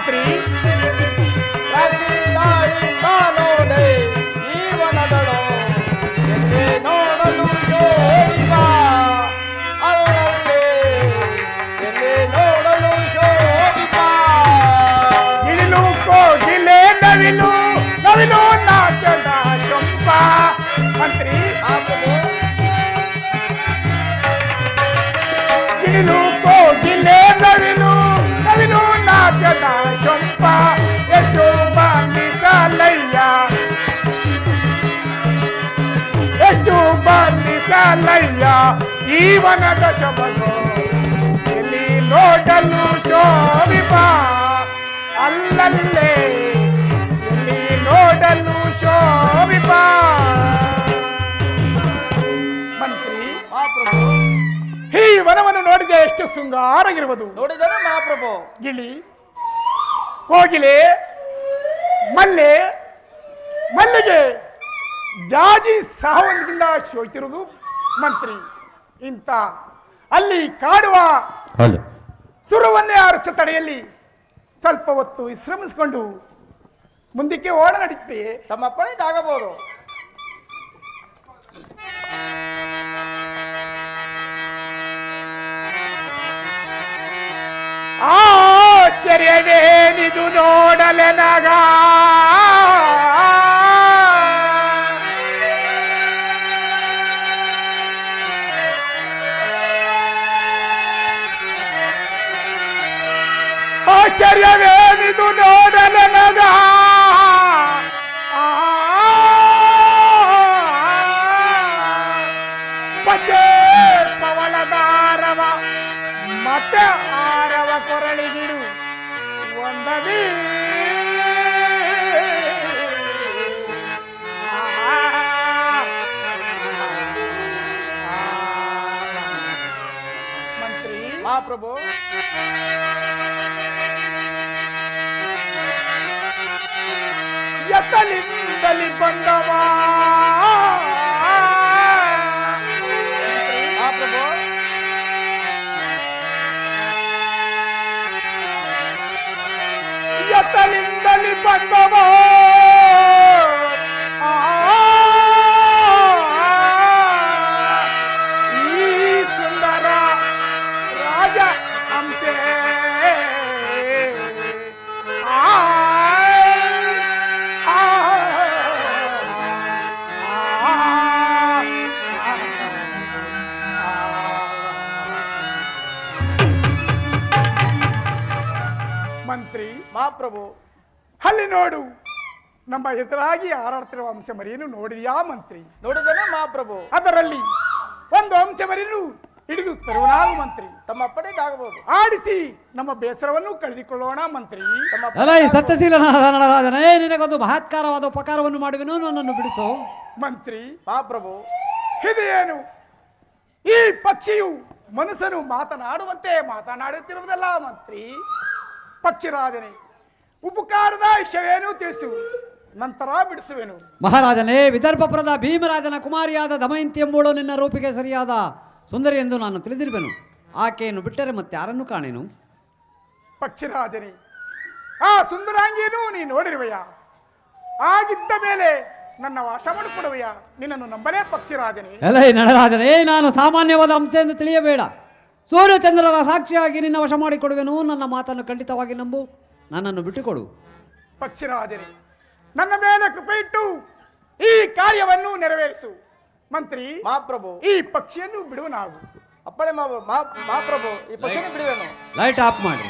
ಮಂತ್ರಿ ನೋಡೆ ಜೀವನದಳು ಎಲ್ಲಿ ನೋಡಲು ಶೋಭಿತ ಅಲ್ಲಲ್ಲಿ ಎಲ್ಲಿ ನೋಡಲು ಶೋಭಿತ ಇಳಿಲು ಕೋಗಿಲೆ ನವಿಲು ನವಿಲು ನಾಚದ ಶೊಂಪ ಮಂತ್ರಿ ಇಳಿಲು ಕೋಗಿಲೆ ನವಿಲು ನವಿಲು ನಾಚದ ಶೊಂಪ ಎಷ್ಟು ಬಂದಿಸಲಯ್ಯ ಎಷ್ಟು ಬಂದಿಸಲಯ್ಯ ಈ ವನದ ಶೊಬಗು ಎಲ್ಲಿ ನೋಡಲು ಶೋಭಿಪ ಅಲ್ಲಲ್ಲೇ ಎಲ್ಲಿ ನೋಡಲು ಶೋಭಿಪ ಮಂತ್ರಿ ಮಹಾಪ್ರಭು ಈ ವನವನ್ನು ನೋಡಿದೆ ಎಷ್ಟು ಶೃಂಗಾರಗಿರುವುದು ನೋಡಿದರೆ ಮಹಾಪ್ರಭು ಗಿಳಿ ಕೋಗಿಲೆ ಮಲ್ಲೆ ಮಲ್ಲಿಗೆ ಜಾಜಿ ಸಹವೊಂದಿಗಿಂದ ಶೋಯ್ತಿರುವುದು ಮಂತ್ರಿ ಇಂಥ ಅಲ್ಲಿ ಕಾಡುವ ಸುರುವನ್ನೇ ಆರುಚ ತಡೆಯಲ್ಲಿ ಸ್ವಲ್ಪ ಹೊತ್ತು ವಿಶ್ರಮಿಸಿಕೊಂಡು ಮುಂದಕ್ಕೆ ಓಡ ನಡೀತೀವಿ ತಮ್ಮ ಪಡೆದಾಗಬಹುದು ಆಶ್ಚರ್ಯವೇನಿದು ನೋಡಲೆನಗ ಆಶ್ಚರ್ಯವೇನಿದು ನೋಡಲೆನಗ ಪಚ್ಚೆ ಪವಳದಾರವ ಮತ್ತೆ ಆರವ ಕೊರಳಿಗಿಡು ಒಂದದಿ ಮಂತ್ರಿ ಮಹಾಪ್ರಭು ಎತ್ತಲಿಂದಲಿ ಬಂದವ ಮಹಾಪ್ರಭು ಎತ್ತಲಿಂದಲಿ ಬಂದವ ಈ ಸುಂದರ ರಾಜ ಅಂಶೆ ಮಂತ್ರಿ ಮಹಾಪ್ರಭು ಅಲ್ಲಿ ನೋಡು ನಮ್ಮ ಎದುರಾಗಿ ಹಾರಾಡ್ತಿರುವ ಅಂಶ ಮರಿಯನ್ನು ನೋಡಿದ್ಯಾ ಮಂತ್ರಿ ನೋಡಿದ್ದೇನೆ ಮಹಾಪ್ರಭು ಅದರಲ್ಲಿ ಒಂದು ಅಂಶ ಮರಿಯನ್ನು ಹಿಡಿದು ತರುವನಾಗು ಮಂತ್ರಿ ತಮ್ಮ ಪಡೆದಾಗಬಹುದು ಆಡಿಸಿ ನಮ್ಮ ಬೇಸರವನ್ನು ಕಳೆದುಕೊಳ್ಳೋಣ ಮಂತ್ರಿ ಅಲ್ಲ ಈ ಸತ್ಯಶೀಲನಾದ ನಳರಾಜನೇ ನಿನಗೊಂದು ಮಹತ್ಕಾರವಾದ ಉಪಕಾರವನ್ನು ಮಾಡುವೆನು ನನ್ನನ್ನು ಬಿಡಿಸು ಮಂತ್ರಿ ಮಹಾಪ್ರಭು ಇದೇನು ಈ ಪಕ್ಷಿಯು ಮನುಷ್ಯನು ಮಾತನಾಡುವಂತೆ ಮಾತನಾಡುತ್ತಿರುವುದಲ್ಲ ಮಂತ್ರಿ ಪಕ್ಷಿರಾಜನೇ ಉಪಕಾರದ ವಿಷಯವೇನು ತಿಳಿಸು ನಂತರ ಬಿಡಿಸುವೆನು ಮಹಾರಾಜನೇ ವಿದರ್ಭಪುರದ ಭೀಮರಾಜನ ಕುಮಾರಿಯಾದ ದಮಯಂತಿ ಎಂಬುಳು ನಿನ್ನ ರೂಪಿಗೆ ಸರಿಯಾದ ಸುಂದರಿ ಎಂದು ನಾನು ತಿಳಿದಿರುವೆನು ಆಕೆಯನ್ನು ಬಿಟ್ಟರೆ ಮತ್ತೆ ಯಾರನ್ನು ಕಾಣೆನು ಪಕ್ಷಿರಾಜನೇ ಆ ಸುಂದರಾಂಗಿಯನ್ನು ನೀ ನೋಡಿರುವೆಯ ಆಗಿದ್ದ ಮೇಲೆ ನನ್ನ ವಾಸ ಮಾಡಿಕೊಡುವೆಯ ನಿನ್ನನ್ನು ನಂಬಲೇ ಪಕ್ಷಿರಾಜನೇ ಎಲೈ ನಳರಾಜನೇ ನಾನು ಸಾಮಾನ್ಯವಾದ ಅಂಶ ಎಂದು ತಿಳಿಯಬೇಡ ಸೂರ್ಯಚಂದ್ರರ ಸಾಕ್ಷಿಯಾಗಿ ನಿನ್ನ ವಶ ಮಾಡಿಕೊಡುವೆನು ನನ್ನ ಮಾತನ್ನು ಖಂಡಿತವಾಗಿ ನಂಬು ನನ್ನನ್ನು ಬಿಟ್ಟುಕೊಡು ಪಕ್ಷಿರಾಜನೇ ನನ್ನ ಮೇಲೆ ಕೃಪೆ ಇಟ್ಟು ಈ ಕಾರ್ಯವನ್ನು ನೆರವೇರಿಸು ಮಂತ್ರಿ ಮಹಾಪ್ರಭು ಈ ಪಕ್ಷಿಯನ್ನು ಬಿಡುವ ನಾವು ಅಪ್ಪಣೆ ಮಹಾಪ್ರಭು ಈ ಪಕ್ಷಿಯನ್ನು ಬಿಡುವೆನು ಲೈಟ್ ಆಫ್ ಮಾಡಿ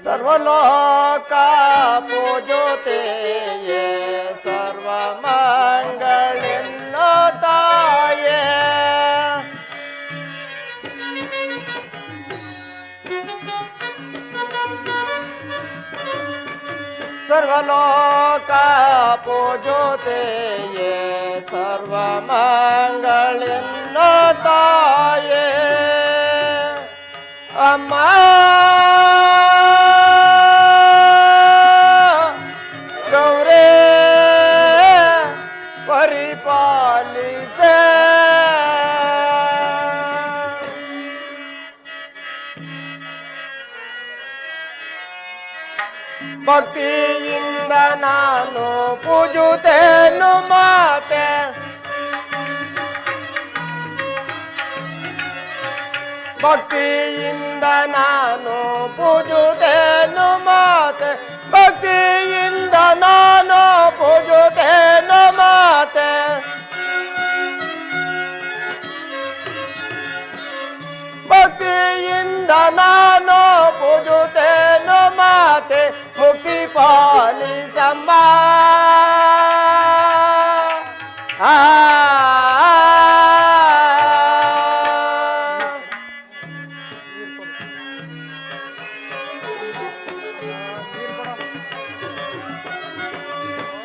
ಸರ್ವಲೋಕ ಪೂಜೋತೆ ಸರ್ವ ಮಂಗಳೆನ್ನ ತಾಯೇ ಸರ್ವಲೋಕ ಪೂಜುತ್ತೆಯೇ ಸರ್ವಮಂಗಳೆನ್ನ ತಾಯೇ ಅಮ್ಮ ಗೌರೇ ಪರಿಪಾಲಿಸೆ ಭಕ್ತಿಯಿಂದ ನಾನು ಪೂಜುತ್ತೇನು ಮಾತೆ ಭಕ್ತಿಯಿಂದ ನಾನು ಪೂಜುತ್ತೇನು ಮಾತೆ ಭಕ್ತಿಯಿಂದ ನಾನು ಪೂಜುತ್ತೇನು ಮಾತೆ ಭಕ್ತಿಯಿಂದ ನಾನು ಪೂಜುತ್ತೇನು ಮಾತೆ ಮುಕ್ತಿ ಪಾಲಿಸಮ್ಮ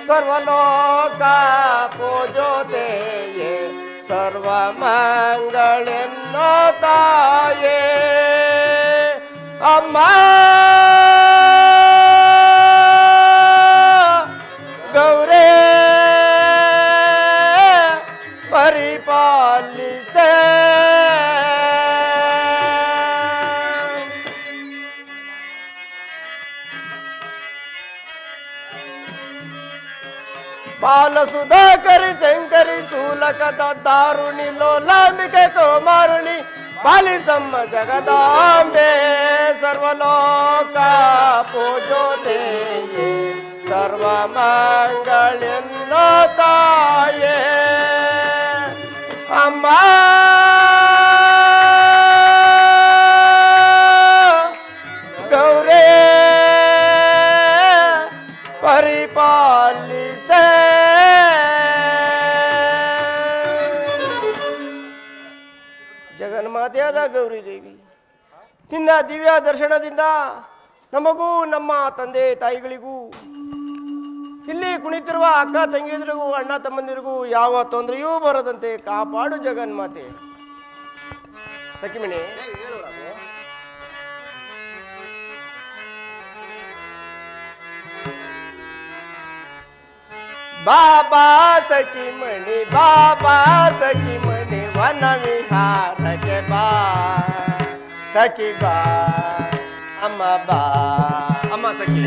ಸರ್ವಲೋಕ ಪೂಜೋತೆಯೇ ಸರ್ವಮಂಗಳೆನ್ನ ತಾಯೇ ಅಮ್ಮ ಗೌರೇ ಪರಿಪಾಲಿಸೆ ಬಾಲ ಸುಧಾಕರಿ ಶಂಕರಿ ಸೂಲಕದ ದಾರುಣಿ ಲೋಲಾಂಬಿಕೆ ಕುಮಾರುಣಿ ಪಾಲಿಸಮ್ಮ ಜಗದಾಂಬೆ ಸರ್ವಲೋಕ ಪೂಜೋತೆಯೇ ಸರ್ವಮಂಗಳೆನ್ನ ತಾಯೇ ಅಮ್ಮ ಗೌರೇ ಪರಿಪಾಲಿಸೆ ಜಗನ್ಮಾತೆಯಾದ ಗೌರಿ ದೇವಿ ನಿನ್ನ ದಿವ್ಯ ದರ್ಶನದಿಂದ ನಮಗೂ ನಮ್ಮ ತಂದೆ ತಾಯಿಗಳಿಗೂ ಇಲ್ಲಿ ಕುಣಿತಿರುವ ಅಕ್ಕ ತಂಗಿಯರಿಗೂ ಅಣ್ಣ ತಮ್ಮಂದಿರಿಗೂ ಯಾವ ತೊಂದರೆಯೂ ಬರದಂತೆ ಕಾಪಾಡು ಜಗನ್ಮಾತೆ ಸಖಿಮಣಿ ಬಾಬಾ ಸಖಿಮಣಿ ವನ ವಿಹಾರಕ್ಕೆ ಬಾ ಸಖಿ ಬಾ ಅಮ್ಮ ಬಾ ಅಮ್ಮ ಸಖಿ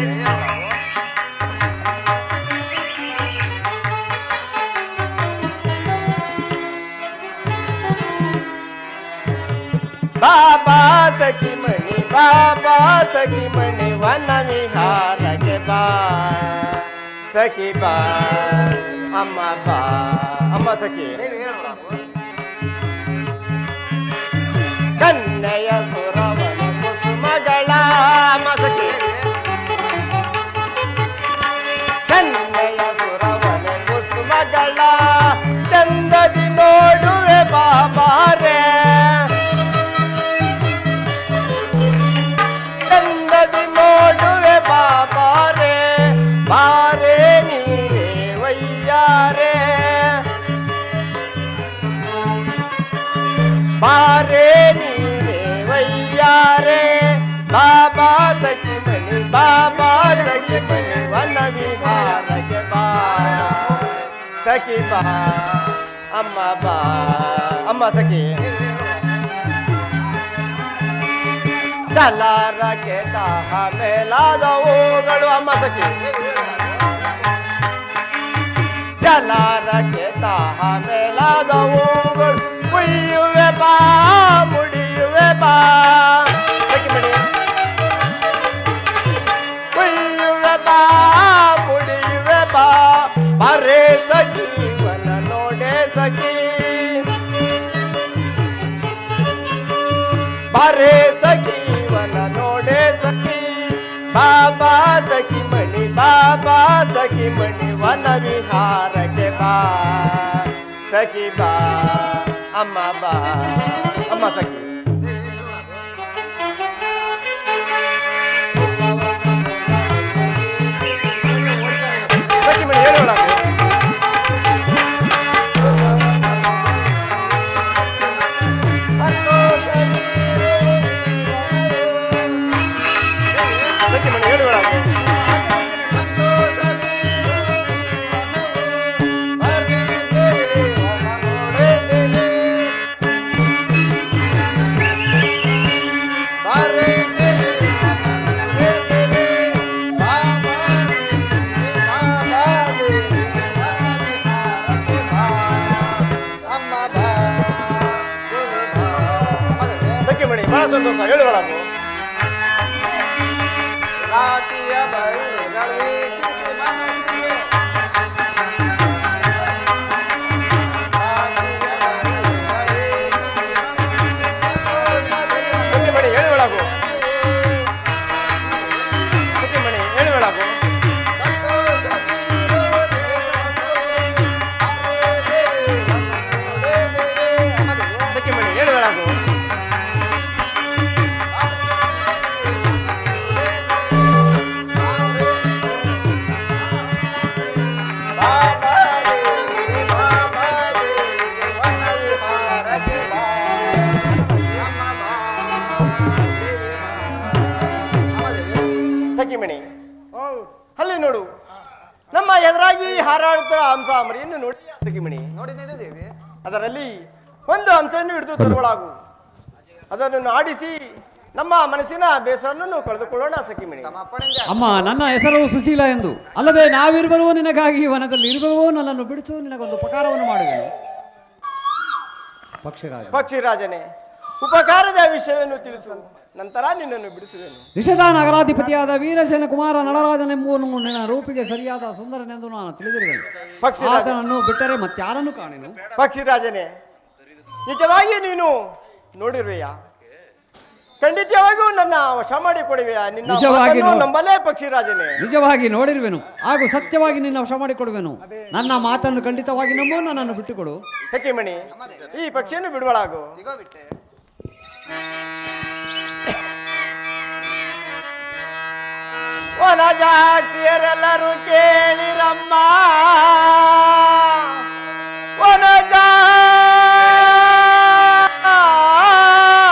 ಬಾಬಾ ಸಖಿಮಣಿ ವನ ವಿಹಾರಕ್ಕೆ ಬಾ ಸಖಿ ಬಾ ಅಮ್ಮ ಬಾ ಅಮ್ಮ ಸಖಿ ಕನ್ನೆಯ ಸುರವನ ಕುಸುಮಗಳ ಅಮ್ಮ ಸಖಿ ಕನ್ನೆಯ ಸುರವನ ಕುಸುಮಗಳ ಚಂದದಿ ನೋಡುವೆ ಬಾಬಾರೆ ಚಂದದಿ ನೋಡುವೆ ಬಾಬಾರೆ ಬಾರೆ ನೀರೇ ವಯ್ಯಾರೆ ಬಾರೆ ನೀರೇ ವಯ್ಯಾರೆ ಬಾಬಾ ಸಖಿಮಣಿ ವನ ವಿಹಾರಕ್ಕೆ ಬಾ ಸಖಿ ಬಾ ಅಮ್ಮ ಬಾ ಅಮ್ಮ ಸಖಿ ಕಲಾರಕ್ಕೆ ದಾಹ ಮೇಲಾದವುಗಳು ಅಮ್ಮ ಸಖಿ ಕಲಾರಕ್ಕೆ ದಾಹ ಮೇಲಾದವುಗಳು ಕುಯ್ಯುವೆ ಬಾ ಮುಡಿಯುವೆ ಬಾ ಸಖಿಮಣಿ ಕುಯ್ಯುವೆ ಬಾ ಮುಡಿಯುವೆ ಬಾ ಬರೇ ಸಖೀವನ ನೋಡೆ ಸಖಿ ಬರೇ ಸಖೀವನ ನೋಡೆ ಸಖಿ ಬಾಬಾ ಸಖಿಮಣಿ ವನ ವಿಹಾರಕ್ಕೆ ಬಾ ಸಖಿ ಬಾ ಅಮ್ಮ ಬಾ ಅಮ್ಮ ಸಖಿ ಹೇಳೋಣಾಗು. ಸಖಿಮಣಿ ಹೇಳೋಣಾಗು. ಸಖಿಮಣಿ ಬಹಳ ಸಂತೋಷ, ಹೇಳೋಣಾಗು. ರಾಶಿಯ ಬಳ್ಳಿಗಳು ವೀಕ್ಷಿಸಿ ಮನಸ್ಸಿಗೆ ರಾಶಿಯ ಬಳ್ಳಿಗಳು ವೀಕ್ಷಿಸಿ ಮನಸ್ಸಿಗೆ ಸಂತೋಷವೇ ಸಖಿಮಣಿ ಹೇಳೋಣಾಗು. ಸಖಿಮಣಿ ಹೇಳೋಣಾಗು. ಸಖಿಮಣಿ ಹೇಳೋಣಾಗು. ಸಖಿಮಣಿ ಅಲ್ಲಿ ನೋಡು, ನಮ್ಮ ಎದುರಾಗಿ ಹಾರಾಡುತ್ತಿರುವ ಹಂಸ ಮರಿಯನ್ನು ನೋಡಿ ಸಖಿಮಣಿ. ನೋಡಿದ್ದೇನೆ ದೇವಿ. ಅದರಲ್ಲಿ ಒಂದು ಹಂಸವನ್ನು ಹಿಡಿದು ತರುವಳಾಗು. ಅದನ್ನು ಆಡಿಸಿ ನಮ್ಮ ಮನಸ್ಸಿನ ಬೇಸರವನ್ನು ಕಳೆದುಕೊಳ್ಳೋಣ ಸಖಿಮಣಿ. ತಮ್ಮ ಅಪ್ಪಣೆಂದೆ ಅಮ್ಮ, ನನ್ನ ಹೆಸರು ಸುಶೀಲ ಎಂದು. ಅಲ್ಲದೆ ನಾವಿರುವವೋ ನಿನಗಾಗಿ ವನದಲ್ಲಿ ಇರುವವೋ ನನ್ನನ್ನು ಬಿಡಿಸು, ನಿನಗೊಂದು ಉಪಕಾರವನ್ನು ಮಾಡುವೆನು. ಪಕ್ಷಿರಾಜ, ಪಕ್ಷಿರಾಜನೇ, ಉಪಕಾರದ ವಿಷಯವನ್ನು ತಿಳಿಸು, ನಂತರ ನಿನ್ನನ್ನು ಬಿಡಿಸುವೆನು. ನಿಷಧ ನಗರಾಧಿಪತಿಯಾದ ವೀರಸೇನ ಕುಮಾರ ನಳರಾಜನೆಂಬುವನು ನಿನ್ನ ರೂಪಿಗೆ ಸರಿಯಾದ ಸುಂದರನೆಂದು ನಾನು ತಿಳಿದಿರುವೆನು. ಪಕ್ಷಿರಾಜ, ಆತನನ್ನು ಬಿಟ್ಟರೆ ಮತ್ತಾರನ್ನು ಕಾಣೆನು. ಪಕ್ಷಿರಾಜನೇ, ನಿಜವಾಗಿ ನೀನು ನೋಡಿರುವೆಯಾ? ಖಂಡಿತವಾಗಿಯೂ ನನ್ನ ವಶ ಮಾಡಿ ಕೊಡುವೆಯಾ? ನಿನ್ನ ನಿಜವಾಗಿ ಮಾತನ್ನು ನಂಬಲೇ ಪಕ್ಷಿರಾಜನೇ. ನಿಜವಾಗಿ ನೋಡಿರುವೆನು ಹಾಗೂ ಸತ್ಯವಾಗಿ ನಿನ್ನ ವಶ ಮಾಡಿಕೊಡುವೆನು. ನನ್ನ ಮಾತನ್ನು ಖಂಡಿತವಾಗಿ ನಂಬು, ನನ್ನನ್ನು ಬಿಟ್ಟುಕೊಡು. ಸಖಿಮಣಿ, ಈ ಪಕ್ಷಿಯನ್ನು ಬಿಡುವಳಾಗು. ಈಗೋ ಬಿಟ್ಟೆ. ವನಜಾಕ್ಷಿಯರೆಲ್ಲರೂ ಕೇಳಿರಮ್ಮ,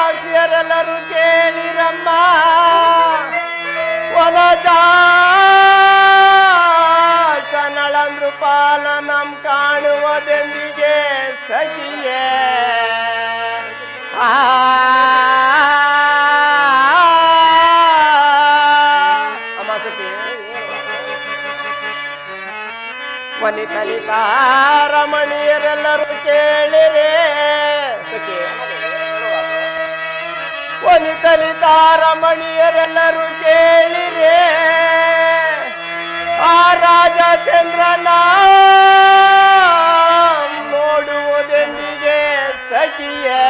ವನಜಾಕ್ಷಿಯರೆಲ್ಲರೂ ಕೇಳಿರಮ್ಮ, ವನಜಾಕ್ಷನಳಂದ್ರು ಪಾಲ ನಮ್ ಕಾಣುವುದೆಂದಿಗೆ ಸಖಿಯೇ. ಅಮ್ಮ ಸಖಿ, ವನಿತಲಿತಾರಮಣಿಯರೆಲ್ಲರೂ ಕೇಳಿರೆ ಸಖಿ. ವನಿತಲಿತಾರಮಣಿಯರೆಲ್ಲರೂ ಕೇಳಿರೆ ಆ ರಾಜಚಂದ್ರನ ನೋಡುವುದೆಂದಿಗೆ ಸಖಿಯೇ.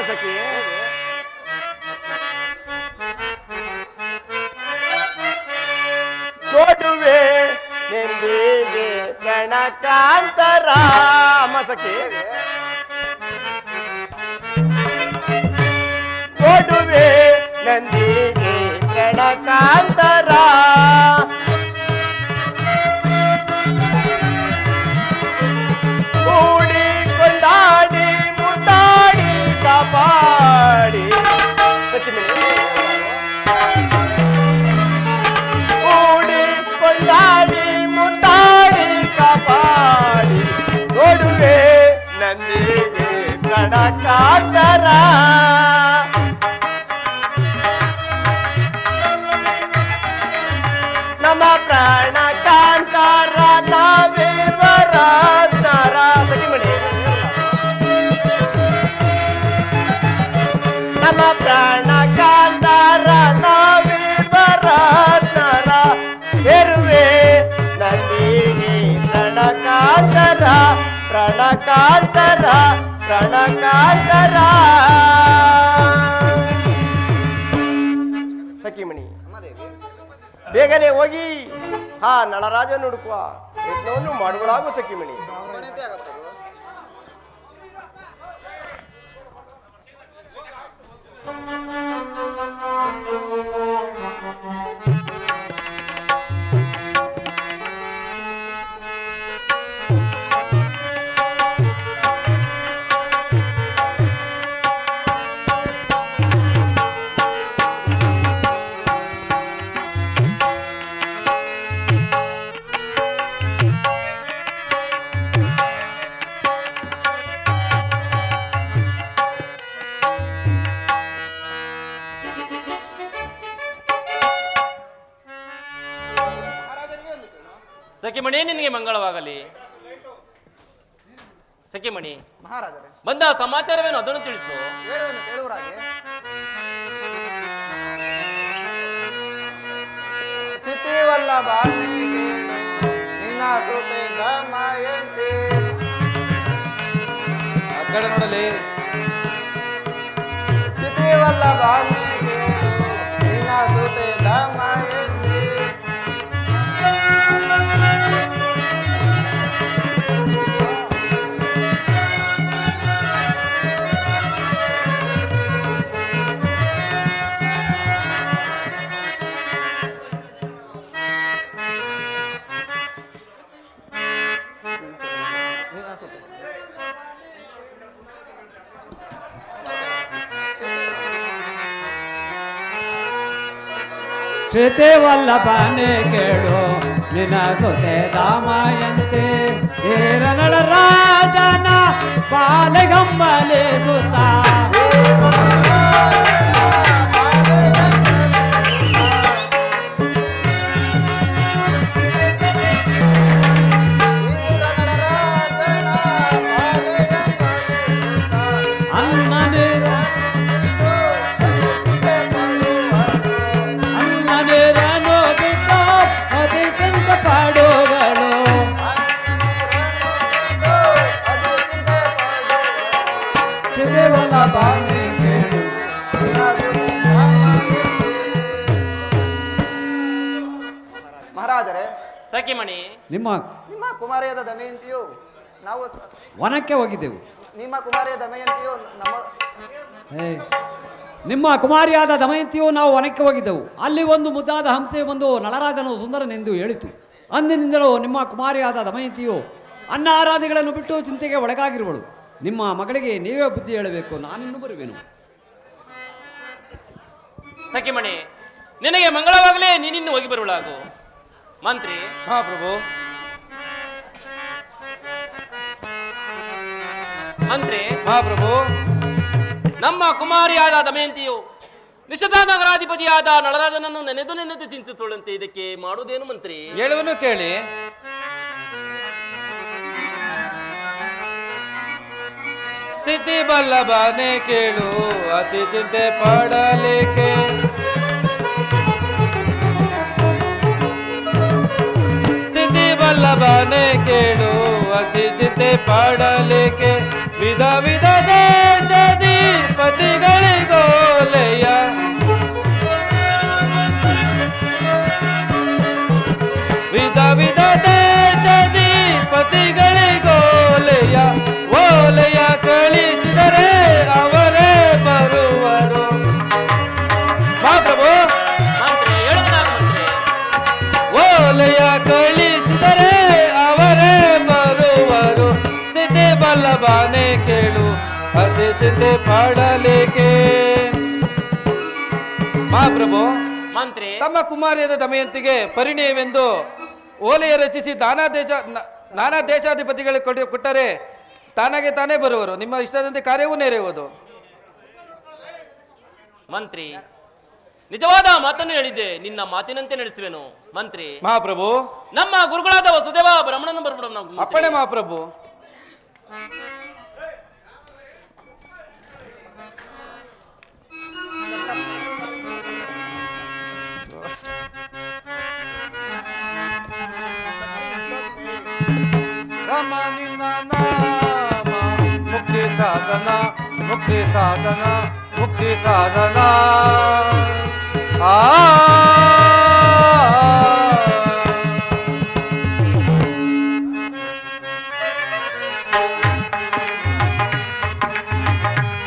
ಸಖಿ, ನೋಡುವೆ ನಿಂದಿಗೆ ಪ್ರಣಕಾಂತರ. ಸಖಿ, ನೋಡುವೆ ನಂದಿಗೆ ಪ್ರಣಕಾಂತರ. ಕೂಡಿ ಕೊಂಡಾಡಿ ಮುದ್ದಾಡಿ ಕಾಪಾಡಿ ಸಖಿಮಣಿ. ಕೂಡಿ ಕೊಂಡಾಡಿ ಮುದ್ದಾಡಿ ಕಾಪಾಡಿ ನೋಡುವೆ ನಂದಿಗೆ ಪ್ರಣಕಾಂತರ. ನಮ್ಮ ಪ್ರಾಣ ಕಾಂತಾರ ನಾವೀರ್ವರಾಜ್ಞರ. ಸಖಿಮಣಿ, ನಮ್ಮ ಪ್ರಾಣ ಕಾಂತಾರ ನಾವೀರ್ವರಾಜ್ಞರ. ಇರುವೆ ನಂದಿಗೆ ಪ್ರಣಕಾಂತರ, ಪ್ರಣಕಾಂತರ, ಪ್ರಣಕಾಂತರ. ಸಖಿಮಣಿ, ಬೇಗನೆ ಹೋಗಿ ಹಾ ನಳರಾಜ ಹುಡುಕುವ ಯತ್ನವನ್ನು ಮಾಡುವಳಾಗು ಸಖಿಮಣಿ. ಅಪ್ಪಣೆಂದೆ ಆಗಪ್ಪದು. ನಿನಗೆ ಮಂಗಳವಾಗಲಿ. ಸಖಿಮಣಿ, ಮಹಾರಾಜರೇ, ಬಂದ ಸಮಾಚಾರವೇನು ಅದನ್ನು ತಿಳಿಸು. ಹೇಳುವನು ಕೇಳುವರಾಗೆ. ಚಿತಿವಲ್ಲಭಾನೆ ಕೇಳು ನಿನ್ನ ಸುತೆ ದಮಯಂತಿ. ಆ ಕಡೆ ನೋಡಲಿ. ಚಿತಿವಲ್ಲಭಾನೆ ಕೇಳು ನಿನ್ನ ಸುತೆ ದಮಯಂತಿ. ನಿನ್ನ ಸುತೆ ಶ್ರುತಿ ವಲ್ಲಭನೆ ಕೇಳು ನಿನ್ನ ಸೊತೆ ದಾಮಯಂತೆ ಏರನಳ ರಾಜನ ಬಾಲಗಂಬಲೆ ಸುತ್ತ ಅನ್ನನೇರನು ಬಿಟ್ಟು ಅತಿ ಚಿಂತ ಪಾಡುಗಳು ಶ್ರುತಿ ವಲ್ಲಭನೆ ಕೇಳು ಮಹಾರಾಜರೇ, ಸಖಿಮಣಿ, ನಿಮ್ಮ ನಿಮ್ಮ ಕುಮಾರಿಯಾದ ದಮಯಂತಿಯು ನಾವು ವನಕ್ಕೆ ಹೋಗಿದ್ದೆವು. ನಿಮ್ಮ ಕುಮಾರಿಯ ದಮಯಂತಿಯು ನಮ್ಮ ನಿಮ್ಮ ಕುಮಾರಿಯಾದ ದಮಯಂತಿಯು ನಾವು ವನಕ್ಕೆ ಹೋಗಿದ್ದೆವು. ಅಲ್ಲಿ ಒಂದು ಮುದ್ದಾದ ಹಂಸೆ ಬಂದು ನಳರಾಜನು ಸುಂದರನೆಂದು ಹೇಳಿತು. ಅಂದಿನಿಂದಲೂ ನಿಮ್ಮ ಕುಮಾರಿಯಾದ ದಮಯಂತಿಯು ಅನ್ನ ಆರಾಧಿಗಳನ್ನು ಬಿಟ್ಟು ಚಿಂತೆಗೆ ಒಳಗಾಗಿರುವಳು. ನಿಮ್ಮ ಮಗಳಿಗೆ ನೀವೇ ಬುದ್ಧಿ ಹೇಳಬೇಕು, ನಾನಿನ್ನು ಬರುವೆನು. ಸಖಿಮಣಿ, ನಿನಗೆ ಮಂಗಳವಾಗಲೇ ನೀನಿನ್ನು ಹೋಗಿ ಬರುವಳಾಗು. ಮಂತ್ರಿ, ಹಾ ಪ್ರಭು. ಮಂತ್ರಿ, ಹಾ ಪ್ರಭು. ನಮ್ಮ ಕುಮಾರಿಯಾದ ದಮಯಂತಿಯು ನಿಷಧಾ ನಗರಾಧಿಪತಿಯಾದ ನಳರಾಜನನ್ನು ನೆನೆದು ಚಿಂತಿಸುವಂತೆ ಇದಕ್ಕೆ ಮಾಡುವುದೇನು ಮಂತ್ರಿ? ಹೇಳುವನು ಕೇಳಿ. ಚಿತಿ ಬಲ್ಲಭನೆ ಕೇಳು ಅತಿ ಚಿಂತೆ ಪಡಲಿಕ್ಕೆ. ಚಿತಿ ಬಲ್ಲಭನೆ ಕೇಳು ಅತಿ ಚಿಂತೆ ಪಡಲಿಕ್ಕೆ. ವಿಧ ವಿಧ ದೇಶದಿ ಪತಿಗಳಿಗೋಲೆಯ ವಿಧ ವಿಧ ದೇಶದಿ ಪತಿಗಳಿಗೋಲೆಯ ಓಲೆಯ ಕಳಿಸಿದರೆ ಅವರೇ ಬರುವರು. ಮಾ ಪ್ರಭು. ಮಂತ್ರಿ, ಹೇಳುವುದಾಗು ಮಂತ್ರಿ. ಓಲೆಯ ಕಳಿಸಿದರೆ ಅವರೇ ಬರುವರು. ಚಿತೆ ಬಲ್ಲಭನೆ ಕೇಳು ಅತಿ ಚಿಂತೆ ಪಡಲಿಕ್ಕೆ. ಮಹಾಪ್ರಭು, ಮಂತ್ರಿ, ತಮ್ಮ ಕುಮಾರಿಯಾದ ದಮಯಂತಿಗೆ ಪರಿಣಯವೆಂದು ಓಲೆಯ ರಚಿಸಿ ನಾನಾ ದೇಶಾಧಿಪತಿಗಳಿಗೆ ಕೊಟ್ಟರೆ ತಾನಾಗೆ ತಾನೇ ಬರುವರು. ನಿಮ್ಮ ಇಷ್ಟದಂತೆ ಕಾರ್ಯವೂ ನೆರೆಯುವುದು. ಮಂತ್ರಿ, ನಿಜವಾದ ಮಾತನ್ನು ಹೇಳಿದ್ದೆ, ನಿನ್ನ ಮಾತಿನಂತೆ ನಡೆಸುವೆನು. ಮಂತ್ರಿ, ಮಹಾಪ್ರಭು. ನಮ್ಮ ಗುರುಗಳಾದ ವಸುದೇವ ಬ್ರಹ್ಮಣನ ಬರ್ಬಿಡೋಣ ನಾವು. ಅಪ್ಪಣೆ ಮಹಾಪ್ರಭು. ರಮ ನಿನ್ನ ನಾಮ ಮುಕ್ತಿ ಸಾಧನ, ಮುಕ್ತಿ ಸಾಧನ, ಮುಕ್ತಿ ಸಾಧನ.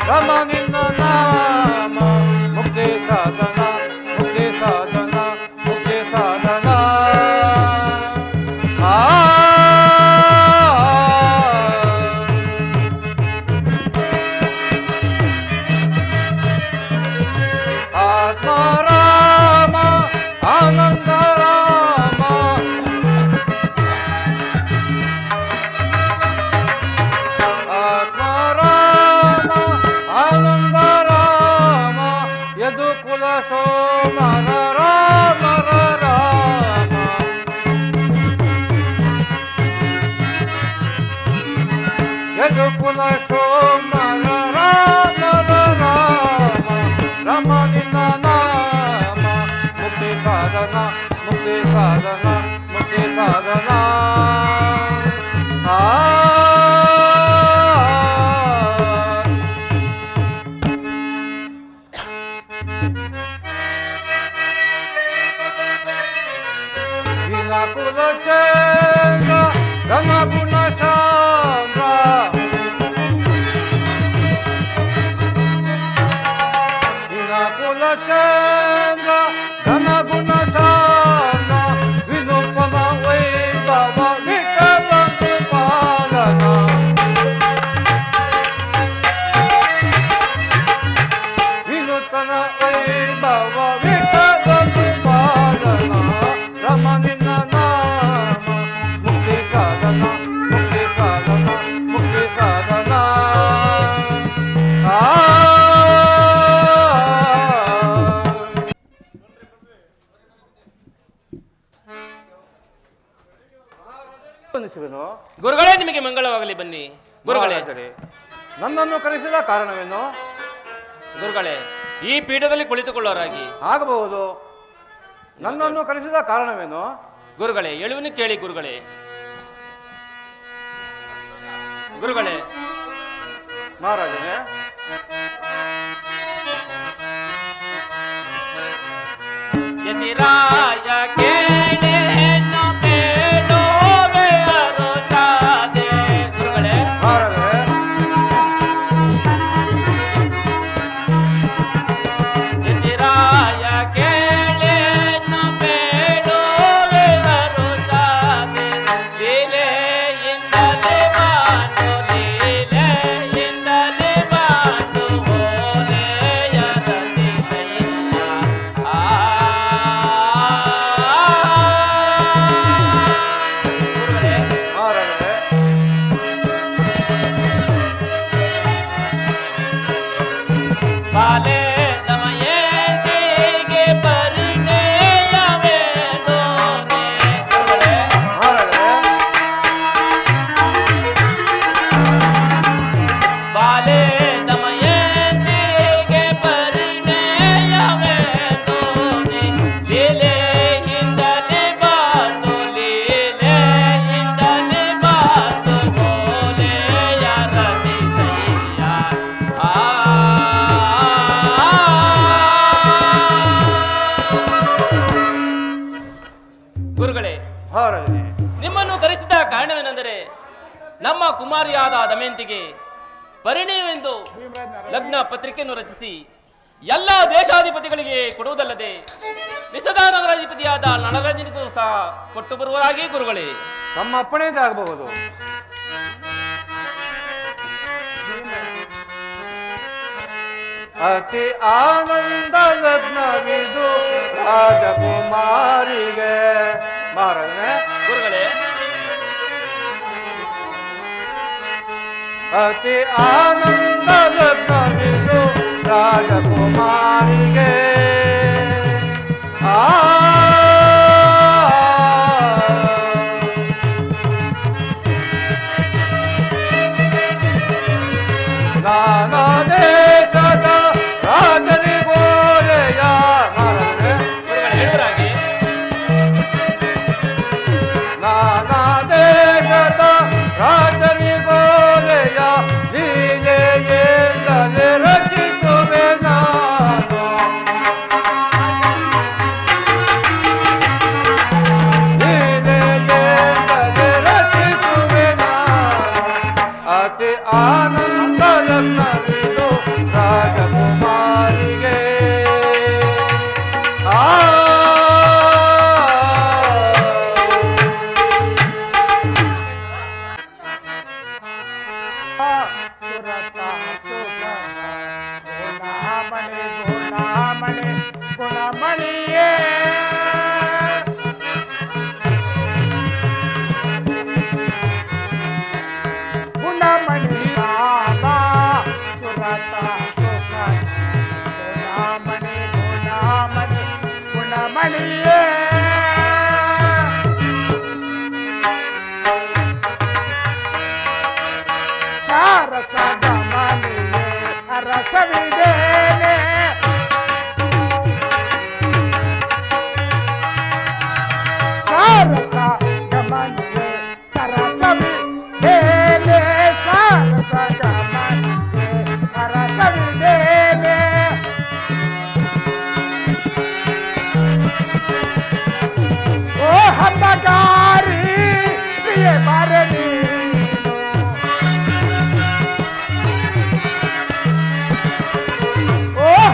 ರಮ ನಿನ್ನ ನಾಮ ಮುಕ್ತಿ ಸಾಧನ, ಮುಕ್ತಿ ಸಾಧನ, ಮುಕ್ತಿ ಸಾಧನ. ಆತ್ಮಾರಾಮ ಆನಂದರಾಮ ಆತ್ಮಾರಾಮ ಆನಂದರಾಮ ಯದು ಕುಲ ಸೋಮರ ರಾಮ ರಾಮ ಯದುಕುಲ ಸೋಮನ ರಾಮನ ರಾಮ ರಾಮ ನಿನ್ನ ನಾಮ ಮುಕ್ತಿ ಸಾಧನ ಮುಕ್ತಿ ಸಾಧನ ಮುಕ್ತಿ ಸಾಧನ ಕುಲ ಚಂದ್ರ ಧನ ಗುಣ ಚಂದ್ರ ಕುಲ ಚಂದ್ರ ಧನ ಗುಣ ಚಂದ್ರ ವಿನುಪಮ ವೈಭವ ವಿಕಲ ಪಾಲನ ವಿನೂತನ ವೈಭವ ವಿಕಲ ಪಾಲನ ರಮಣಿ ಗುರುಗಳೇ, ನಿಮಗೆ ಮಂಗಳವಾಗಲಿ. ಬನ್ನಿ ಗುರುಗಳೇ. ನನ್ನನ್ನು ಕರೆಸಿದ ಕಾರಣವೇನು? ಗುರುಗಳೇ, ಈ ಪೀಠದಲ್ಲಿ ಕುಳಿತುಕೊಳ್ಳೋರಾಗಿ ಆಗಬಹುದು. ನನ್ನನ್ನು ಕರೆಸಿದ ಕಾರಣವೇನು? ಗುರುಗಳೇ, ಹೇಳುವನು ಕೇಳಿ ಗುರುಗಳೇ. ಗುರುಗಳೇ, ಮಹಾರಾಜನೇ, ಯತಿರಾಯ ಕೇಳೆ ನಿಮ್ಮನ್ನು ಕರೆಸಿದ ಕಾರಣವೇನೆಂದರೆ ನಮ್ಮ ಕುಮಾರಿಯಾದ ದಮಯಂತಿಗೆ ಪರಿಣಯವೆಂದು ಲಗ್ನ ಪತ್ರಿಕೆಯನ್ನು ರಚಿಸಿ ಎಲ್ಲ ದೇಶಾಧಿಪತಿಗಳಿಗೆ ಕೊಡುವುದಲ್ಲದೆ ನಿಷಧಾ ನಗರಾಧಿಪತಿಯಾದ ನಳರಾಜನಿಗೂ ಸಹ ಕೊಟ್ಟು ಬರುವುದಾಗಿ ಗುರುಗಳೇ. ತಮ್ಮ ಅಪ್ಪಣೆಯಾಗಬಹುದು. ಅತಿ ಆನಂದ ಲಗ್ನವಿದು ರಾಜಕುಮಾರಿಗೆ. ಮಹಾರಾಜನೇ, ಗುರುಗಳೇ, ಅತಿ ಆನಂದ ಲಗ್ನವಿದು ರಾಜಕುಮಾರಿಗೆ. ನಾನಾ ದೇಶದ ರಾಜನಿಗೋಲೆಯ. ನಾನಾ ದೇಶದ ರಾಜನಿಗೋಲೆಯ ಲೀಲೆಯಿಂದಲೇ ರಚಿಸುವೆ ನಾನು. ಲೀಲೆಯಿಂದಲೇ ರಚಿಸುವೆ ನಾನು. ಅತಿ ಆನಂದ ಲಗ್ನವಿದು ರಾಜಕುಮಾರಿಗೆ. ಗುಣಮಣಿಯೇ ಗುಣಮಣಿ ಸರಸವಿದೇನೆ ಸಾರಸ ಗಮನಿಗೆ ಸರಸವಿದೇನೆ ಸಾರಸ ಗಮನಿಗೆ ಸರಸವಿದೇನೆ ಓ ಹಬ್ಬಗಾರಿ ಪ್ರಿಯ ಬಾರನಿ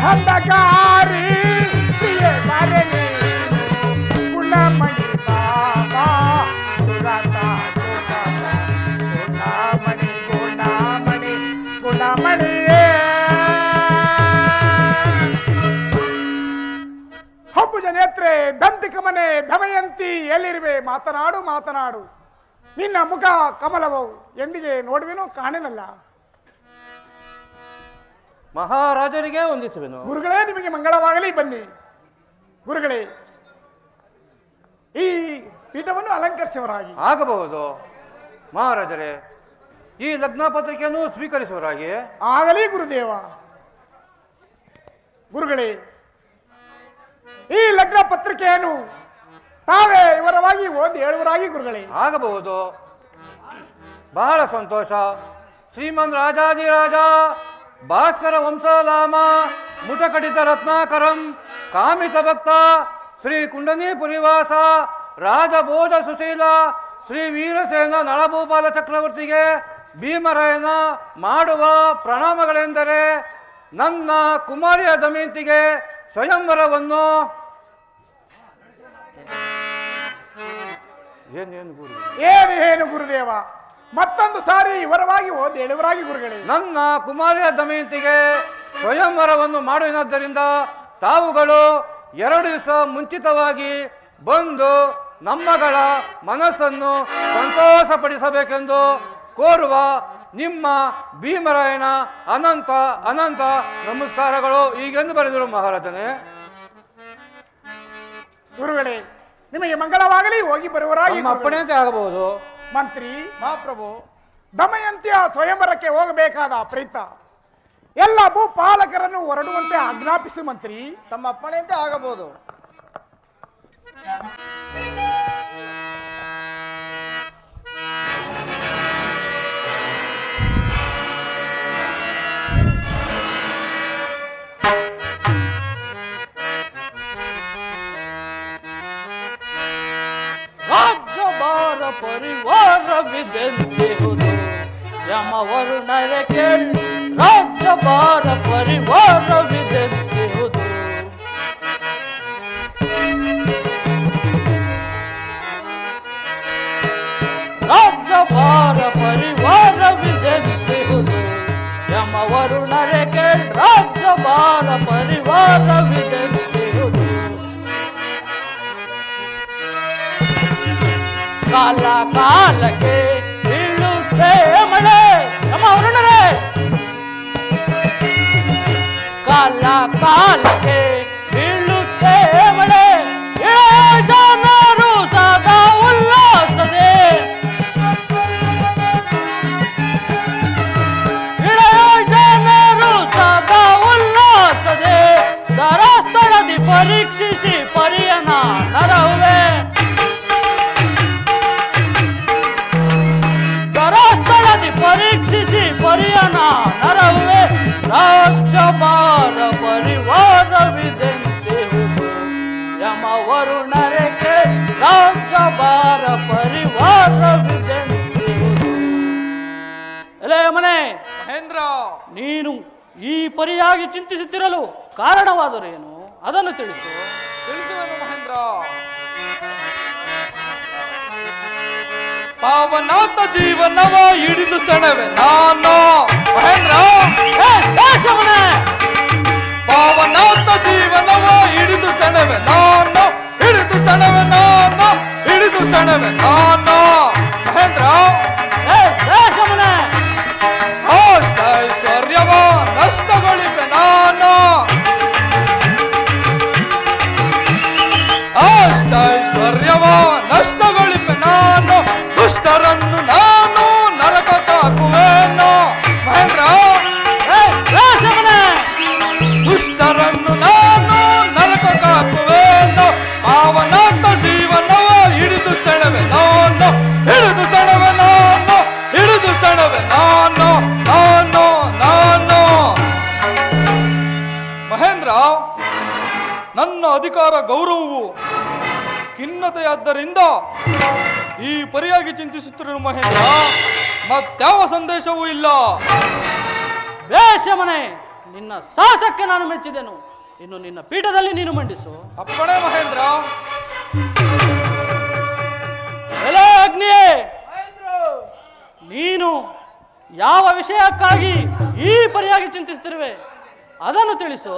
ಹಬ್ಬಗಾರಿ ಪ್ರಿಯ ಬಾರನಿ ಗುಣಮಣಿ ಬಾಬಾ ಸುರತ ಗುಣಮಣಿ ಗುಣಮಣಿ ಗುಣಮಣಿಯೇ ಹಬ್ಬುಜ ನೇತ್ರೆ ದಂತಿಕ ಮನೆ ದಮಯಂತಿ ಎಲ್ಲಿರುವೆ ಮಾತನಾಡು ಮಾತನಾಡು ನಿನ್ನ ಮುಖ ಕಮಲವು ಎಂದಿಗೆ ನೋಡುವೆನೋ ಕಾಣೆನಲ್ಲ. ಮಹಾರಾಜರಿಗೆ ವಂದಿಸುವೆನು. ಗುರುಗಳೇ ನಿಮಗೆ ಮಂಗಳವಾಗಲಿ. ಬನ್ನಿ ಗುರುಗಳೇ, ಈ ಪೀಠವನ್ನು ಅಲಂಕರಿಸುವರಾಗಿ. ಆಗಬಹುದು ಮಹಾರಾಜರೇ, ಈ ಲಗ್ನ ಪತ್ರಿಕೆಯನ್ನು ಸ್ವೀಕರಿಸುವರಾಗಿ. ಆಗಲಿ ಗುರುದೇವ. ಗುರುಗಳೇ, ಈ ಲಗ್ನ ಪತ್ರಿಕೆಯನ್ನು ತಾವೇ ವಿವರವಾಗಿ ಓದಿ ಹೇಳುವರಾಗಿ ಗುರುಗಳೇ. ಆಗಬಹುದು, ಬಹಳ ಸಂತೋಷ. ಶ್ರೀಮನ್ ರಾಜಾದಿರಾಜ ಭಾಸ್ಕರ ವಂಶಲಾಮ ಮುಟಕಟಿತ ರತ್ನಾಕರಂ ಕಾಮಿತ ಭಕ್ತ ಶ್ರೀ ಕುಂಡನಿ ಪುರಿವಾಸ ರಾಜಭೋಜ ಸುಶೀಲ ಶ್ರೀ ವೀರಸೇನ ನಳಭೂಪಾಲ ಚಕ್ರವರ್ತಿಗೆ ಭೀಮರಾಯನ ಮಾಡುವ ಪ್ರಣಾಮಗಳೆಂದರೆ ನನ್ನ ಕುಮಾರಿಯ ದಮಯಂತಿಗೆ ಸ್ವಯಂವರವನ್ನು ಏನು ಗುರುದೇವ, ಮತ್ತೊಂದು ಸಾರಿ ವಿವರವಾಗಿ ಓದಿ ಹೇಳುವರಾಗಿ ಗುರುಗಳೇ. ನನ್ನ ಕುಮಾರಿಯ ದಮಯಂತಿಗೆ ಸ್ವಯಂವರವನ್ನು ಮಾಡುವುದರಿಂದ ತಾವುಗಳು 2 ದಿವಸ ಮುಂಚಿತವಾಗಿ ಬಂದು ನಮ್ಮಗಳ ಮನಸ್ಸನ್ನು ಸಂತೋಷಪಡಿಸಬೇಕೆಂದು ಕೋರುವ ನಿಮ್ಮ ಭೀಮರಾಯನ ಅನಂತ ಅನಂತ ನಮಸ್ಕಾರಗಳು ಈಗೆಂದು ಬರೆದರು ಮಹಾರಾಜನೇ. ಗುರುಗಳೇ, ನಿಮಗೆ ಮಂಗಳವಾಗಲಿ. ಹೋಗಿ ಬರುವರಾಗಿ. ಅಪ್ಪಣೆಯಂತೆ ಆಗಬಹುದು. ಮಂತ್ರಿ ಮಹಾಪ್ರಭು, ದಮಯಂತಿಯ ಸ್ವಯಂವರಕ್ಕೆ ಹೋಗಬೇಕಾದ ಪ್ರೀತ ಎಲ್ಲ ಭೂಪಾಲಕರನ್ನು ಹೊರಡುವಂತೆ ಆಜ್ಞಾಪಿಸು ಮಂತ್ರಿ. ತಮ್ಮ ಅಪ್ಪಣೆಯಂತೆ ಆಗಬಹುದು. ರಾಜ್ಯಭಾರ ಪರಿವಾರವಿದೆಂದಿಹುದು ಯಮವರುಣರ ಕೇಳಿ ರಾಜ್ಯಭಾರ ಪರಿವಾರವಿದೆಂದಿಹುದು ರಾಜ್ಯಭಾರ ಪರಿವಾರವಿದೆಂದಿಹುದು ಯಮವರುಣರ ಕೇಳಿ ರಾಜ್ಯಭಾರ ಪರಿವಾರವಿದೆಂದಿಹುದು ಕಾಲ ಕಾಲಕ್ಕೆ ಬೀಳುತ್ತೆ ಮಳೆ ನಮ್ಮ ವರುಣರೇ ಕಾಲ ಕಾಲಕ್ಕೆ ಬೀಳುತ್ತೆ ಮಳೆ ಜನರು ಸದಾ ಉಲ್ಲಾಸದೆ ಜನರು ಸದಾ ಉಲ್ಲಾಸದೆ ಧರಾಸ್ಥಳದಿ ಪರೀಕ್ಷಿಸಿ ಪರಿಯನ ನರಹುವೆ ಪರೀಕ್ಷಿಸಿ ಪರಿಯನ ನರಹುವೆ ರಾಜ್ಯಭಾರ ಪರಿವಾರವಿದೆಂತೆ ಯಮವರುಣರಿಗೆ ರಾಜ್ಯಭಾರ ಪರಿವಾರವಿದೆಂತೆ. ಎಲೆ ಮನೆ ಮಹೇಂದ್ರ, ನೀನು ಈ ಪರಿಯಾಗಿ ಚಿಂತಿಸುತ್ತಿರಲು ಕಾರಣವಾದರೇನು ಅದನ್ನು ತಿಳಿಸು. ತಿಳಿಸುವೆನು ಮಹೇಂದ್ರ. ಪಾವನಾಥ ಜೀವನವ ಹಿಡಿದು ಸೆಣವೆ ನಾನು ಮಹೇಂದ್ರ. ಪಾವನಾಥ ಜೀವನವ ಹಿಡಿದು ಸೆಣವೆ ನಾನು ಹಿಡಿದು ಸೆಣವೆ ನಾನು ಹಿಡಿದು ಸೆಣವೆ ನಾನು ಮಹೇಂದ್ರ. ಅಷ್ಟೈಶ್ವರ್ಯವ ನಷ್ಟಗೊಳಿಪೆ ನಾನು ಅಷ್ಟೈಶ್ವರ್ಯವ ನಷ್ಟಗೊಳಿಪೆ ನಾನು ದುಷ್ಟರನ್ನು ನಾನು ನರಕ ಕಾಕುವೆನು ಮಹೇಂದ್ರ. ಅಧಿಕಾರ ಗೌರವವು ಖಿನ್ನತೆಯಾದ್ದರಿಂದ ಈ ಪರಿಯಾಗಿ ಚಿಂತಿಸುತ್ತಿರುವ ಮಹೇಂದ್ರ, ಮತ್ಯಾವ ಸಂದೇಶವೂ ಇಲ್ಲ. ಬೇಷಮನೆ, ನಿನ್ನ ಸಾಹಸಕ್ಕೆ ನಾನು ಮೆಚ್ಚಿದೆನು. ಇನ್ನು ನಿನ್ನ ಪೀಠದಲ್ಲಿ ನೀನು ಮಂಡಿಸು. ಅಪ್ಪಣೆ ಮಹೇಂದ್ರ. ಎಲೋ ಅಗ್ನಿಯೇ, ನೀನು ಯಾವ ವಿಷಯಕ್ಕಾಗಿ ಈ ಪರಿಯಾಗಿ ಚಿಂತಿಸುತ್ತಿರುವೆ ಅದನ್ನು ತಿಳಿಸು.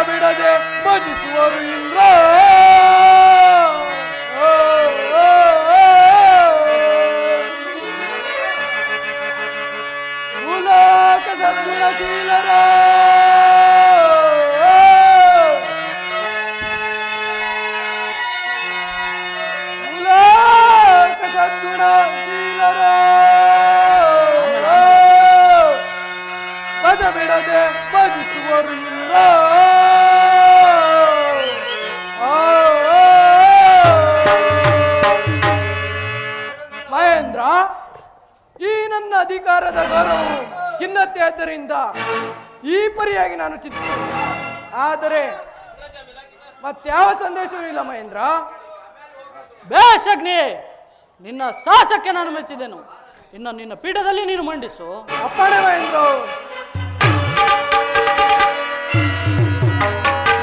ಬಿಡದೆ ಭಜಿಸುವರು ಇಂದ್ರ. ಮೂಲಕ ಸದ್ಗುಣಶೀಲರ ಮೂಲಕ ಸದ್ಗುಣಶೀಲರ ಭಜ ಬಿಡದೆ ಭಜಿಸುವರು ಇಂದ್ರ. ಮಹೇಂದ್ರ, ಈ ನನ್ನ ಅಧಿಕಾರದ ಗೌರವವು ಖಿನ್ನತೆ ಆದ್ದರಿಂದ ಈ ಪರಿಯಾಗಿ ನಾನು ಚಿಂತಿಸಿದೆ. ಆದರೆ ಮತ್ಯಾವ ಸಂದೇಶವೂ ಇಲ್ಲ ಮಹೇಂದ್ರ. ಬೇಷಗ್ನಿ, ನಿನ್ನ ಸಾಹಸಕ್ಕೆ ನಾನು ಮೆಚ್ಚಿದೆನು. ಇನ್ನು ನಿನ್ನ ಪೀಠದಲ್ಲಿ ನೀನು ಮಂಡಿಸು. ಅಪ್ಪಣೆ ಮಹೇಂದ್ರ.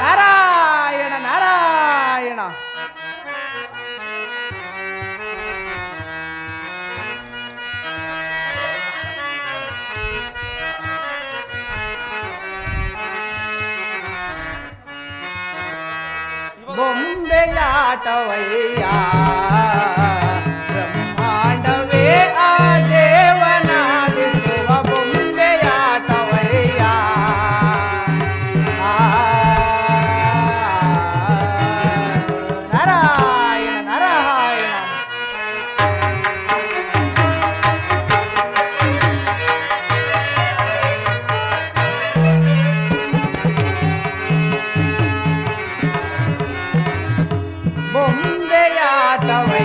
ನಾರಾಯಣ ನಾರಾಯಣ. ಬೊಂಬೆಯಾಟವಯ್ಯ ಬ್ರಹ್ಮಾಂಡವೇ ಆ ದೇವನಾಡಿಸುವ ಬೊಂಬೆಯಾಟವಯ್ಯ. ನಾರಾಯಣ ನಾರಾಯಣ. ಬೊಂಬೆಯಾಟವಯ್ಯ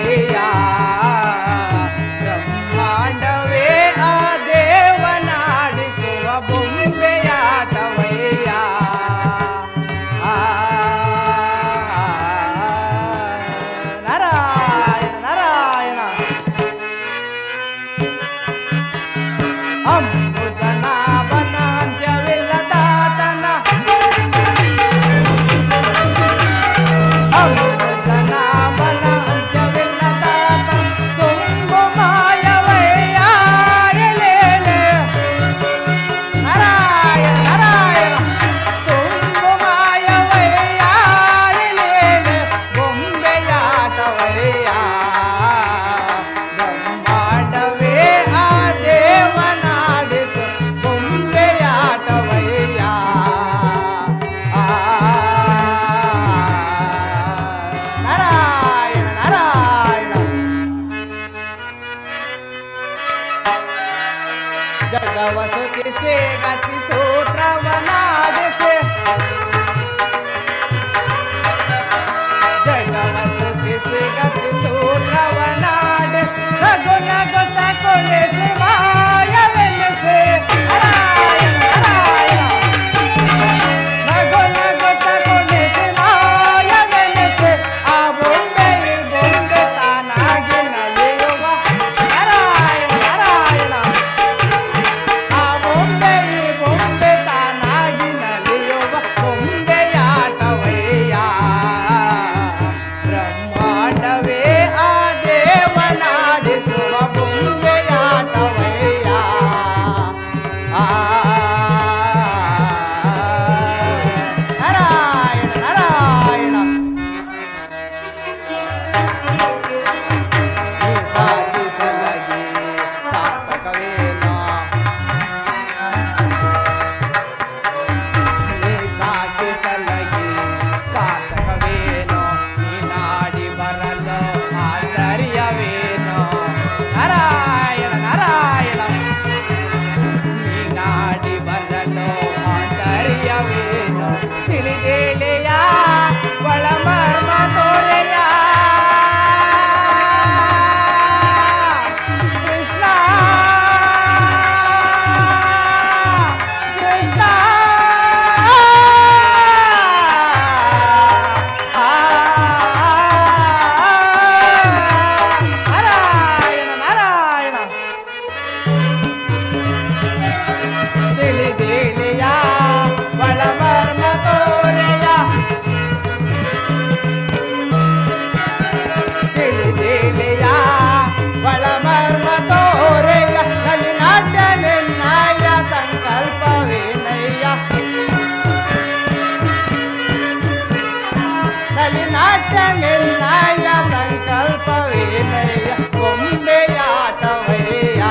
ಅಷ್ಟೇ ನಿನ್ನಯ ಸಂಕಲ್ಪವೇನಯ್ಯ ಗೊಂಬೆಯಾಟವಯ್ಯ